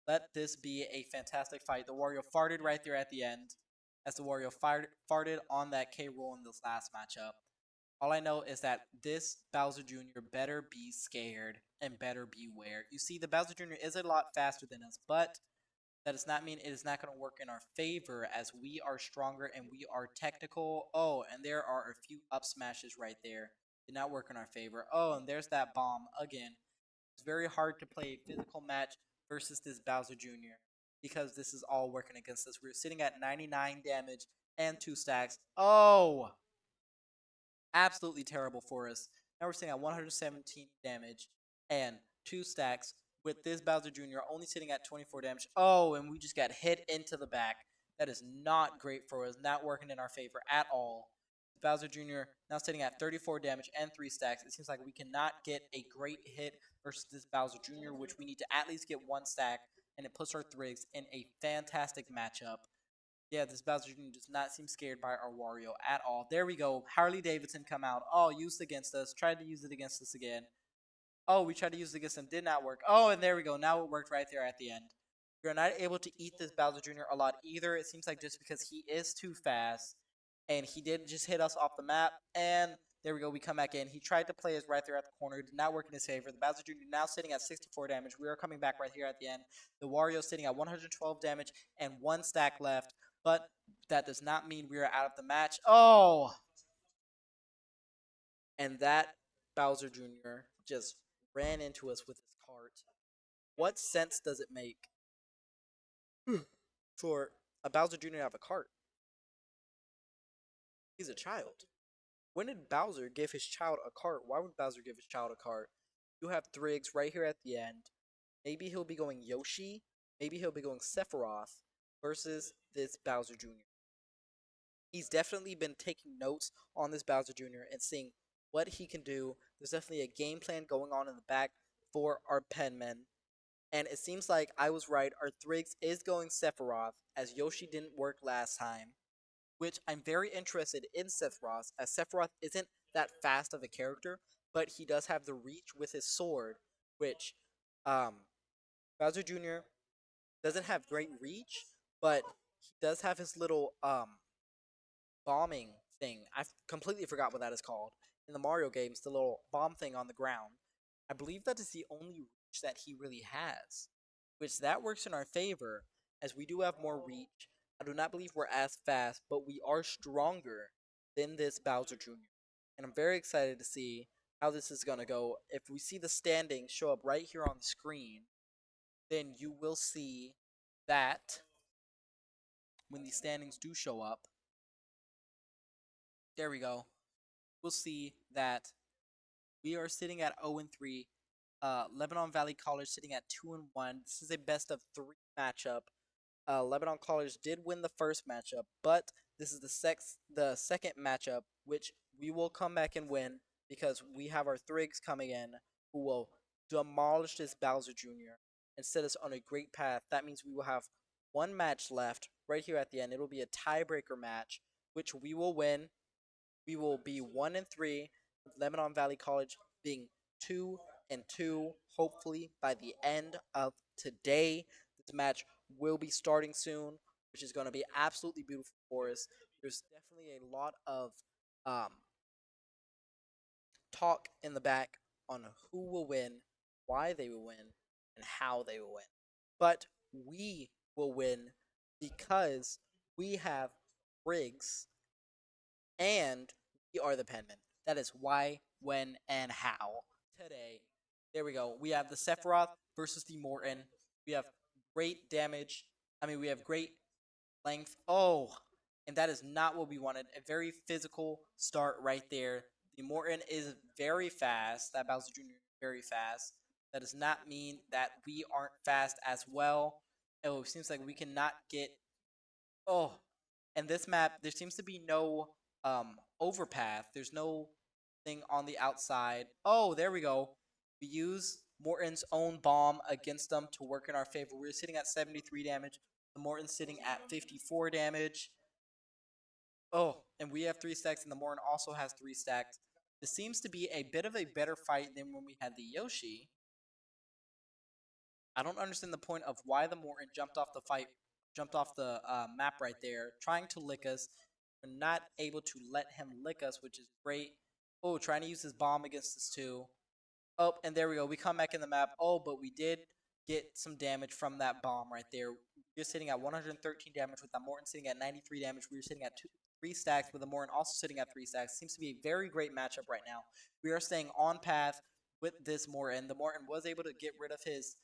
Let this be a fantastic fight. The Wario farted right there at the end, as the Wario farted on that K. Rool in this last matchup. All I know is that this Bowser Jr. better be scared and better beware. You see, the Bowser Jr. is a lot faster than us, but that does not mean it is not going to work in our favor, as we are stronger and we are technical. Oh, and there are a few up smashes right there. Did not work in our favor. Oh, and there's that bomb again. It's very hard to play a physical match versus this Bowser Jr. because this is all working against us. We're sitting at 99 damage and 2 stacks. Oh! absolutely terrible for us. Now we're sitting at 117 damage and 2 stacks with this Bowser Jr. only sitting at 24 damage. Oh, and we just got hit into the back. That is not great for us, not working in our favor at all. Bowser Jr. now sitting at 34 damage and 3 stacks. It seems like we cannot get a great hit versus this Bowser Jr., which we need to at least get 1 stack, and it puts our Thrigs in a fantastic matchup. Yeah, this Bowser Jr. does not seem scared by our Wario at all. There we go. Harley Davidson come out. Oh, used against us. Tried to use it against us again. Oh, we tried to use it against him. Did not work. Oh, and there we go. Now it worked right there at the end. We're not able to eat this Bowser Jr. a lot either. It seems like just because he is too fast. And he did just hit us off the map. And there we go. We come back in. He tried to play us right there at the corner. Did not work in his favor. The Bowser Jr. now sitting at 64 damage. We are coming back right here at the end. The Wario sitting at 112 damage and 1 stack left. But that does not mean we are out of the match. Oh! And that Bowser Jr. just ran into us with his cart. What sense does it make for a Bowser Jr. to have a cart? He's a child. When did Bowser give his child a cart? Why would Bowser give his child a cart? You have Thrigs right here at the end. Maybe he'll be going Yoshi. Maybe he'll be going Sephiroth versus this Bowser Jr. He's definitely been taking notes on this Bowser Jr. and seeing what he can do. There's definitely a game plan going on in the back for our penmen. And it seems like I was right. Our Thrigs is going Sephiroth, as Yoshi didn't work last time. Which I'm very interested in Sephiroth, as Sephiroth isn't that fast of a character, but he does have the reach with his sword, which Bowser Jr. doesn't have great reach, but he does have his little bombing thing. I completely forgot what that is called. In the Mario games, the little bomb thing on the ground. I believe that is the only reach that he really has, which that works in our favor, as we do have more reach. I do not believe we're as fast, but we are stronger than this Bowser Jr. And I'm very excited to see how this is going to go. If we see the standings show up right here on the screen, then you will see that when the standings do show up, there we go. We'll see that we are sitting at 0-3. Lebanon Valley College sitting at 2-1. This is a best of 3 matchup. Lebanon College did win the first matchup, but this is the second matchup, which we will come back and win because we have our Thrigs coming in who will demolish this Bowser Jr. and set us on a great path. That means we will have 1 match left right here at the end. It'll be a tiebreaker match, which we will win. We will be 1-3, with Lebanon Valley College being 2-2. Hopefully by the end of today, this match will be starting soon, which is going to be absolutely beautiful for us. There's definitely a lot of talk in the back on who will win, why they will win, and how they will win. But we will win because we have Briggs and we are the penmen. That is why, when, and how. Today, there we go. We have the Sephiroth versus the Morton. We have great damage. We have great length. Oh, and that is not what we wanted. A very physical start right there. The Morton is very fast. That Bowser Jr. is very fast. That does not mean that we aren't fast as well. Oh, it seems like we cannot get... Oh, and this map, there seems to be no overpath. There's no thing on the outside. Oh, there we go. We use Morton's own bomb against them to work in our favor. We're sitting at 73 damage. The Morton's sitting at 54 damage. Oh, and we have 3 stacks, and the Morton also has 3 stacks. This seems to be a bit of a better fight than when we had the Yoshi. I don't understand the point of why the Morton jumped off the map right there, trying to lick us. We're not able to let him lick us, which is great. Oh, trying to use his bomb against us too. Oh, and there we go. We come back in the map. Oh, but we did get some damage from that bomb right there. We're sitting at 113 damage with the Morton sitting at 93 damage. We were sitting at 3 stacks with the Morton also sitting at 3 stacks. Seems to be a very great matchup right now. We are staying on path with this Morton. The Morton was able to get rid of his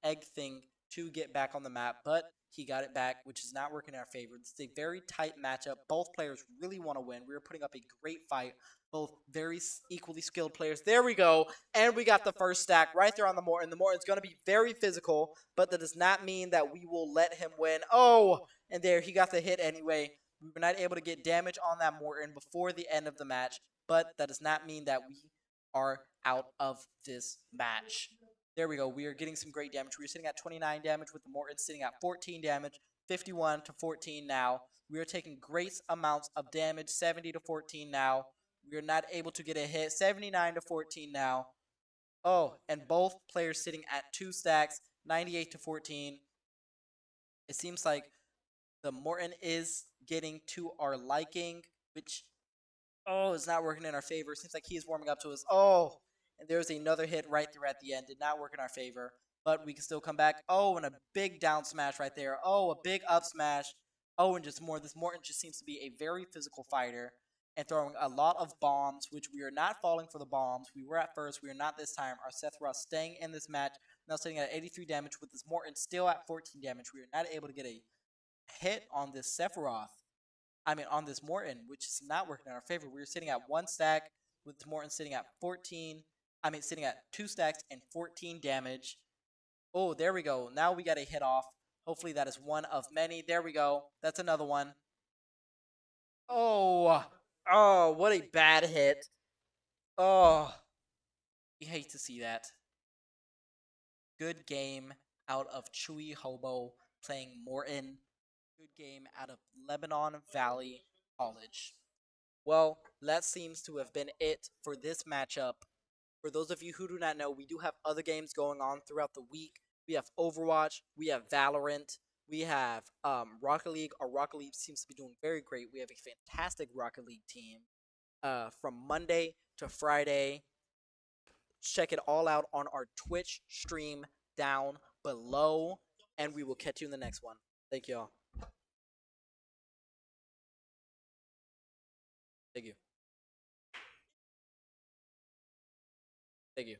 egg thing to get back on the map, but he got it back, which is not working in our favor. This is a very tight matchup. Both players really want to win. We were putting up a great fight. Both very equally skilled players. There we go. And we got the first stack right there on the Morton. The Morton's going to be very physical, but that does not mean that we will let him win. Oh, and there, he got the hit anyway. We were not able to get damage on that Morton before the end of the match, but that does not mean that we are out of this match. There we go. We are getting some great damage. We are sitting at 29 damage with the Morton sitting at 14 damage, 51 to 14 now. We are taking great amounts of damage, 70 to 14 now. We are not able to get a hit, 79 to 14 now. Oh, and both players sitting at 2 stacks, 98 to 14. It seems like the Morton is getting to our liking, which, oh, it's not working in our favor. Seems like he's warming up to us. Oh, and there's another hit right there at the end. Did not work in our favor, but we can still come back. Oh, and a big down smash right there. Oh, a big up smash. Oh, and just more. This Morton just seems to be a very physical fighter and throwing a lot of bombs, which we are not falling for the bombs. We were at first. We are not this time. Our Seth Ross staying in this match. Now sitting at 83 damage with this Morton still at 14 damage. We are not able to get a hit on this Sephiroth. On this Morton, which is not working in our favor. We were sitting at 1 stack with Morton sitting at 14. Sitting at 2 stacks and 14 damage. Oh, there we go. Now we got a hit off. Hopefully that is one of many. There we go. That's another one. Oh, oh, what a bad hit. Oh, you hate to see that. Good game out of Chewy Hobo playing Morton. Good game out of Lebanon Valley College. Well, that seems to have been it for this matchup. For those of you who do not know, we do have other games going on throughout the week. We have Overwatch, we have Valorant, we have Rocket League. Our Rocket League seems to be doing very great. We have a fantastic Rocket League team. From Monday to Friday, check it all out on our Twitch stream down below, and we will catch you in the next one. Thank you all. Thank you. Thank you.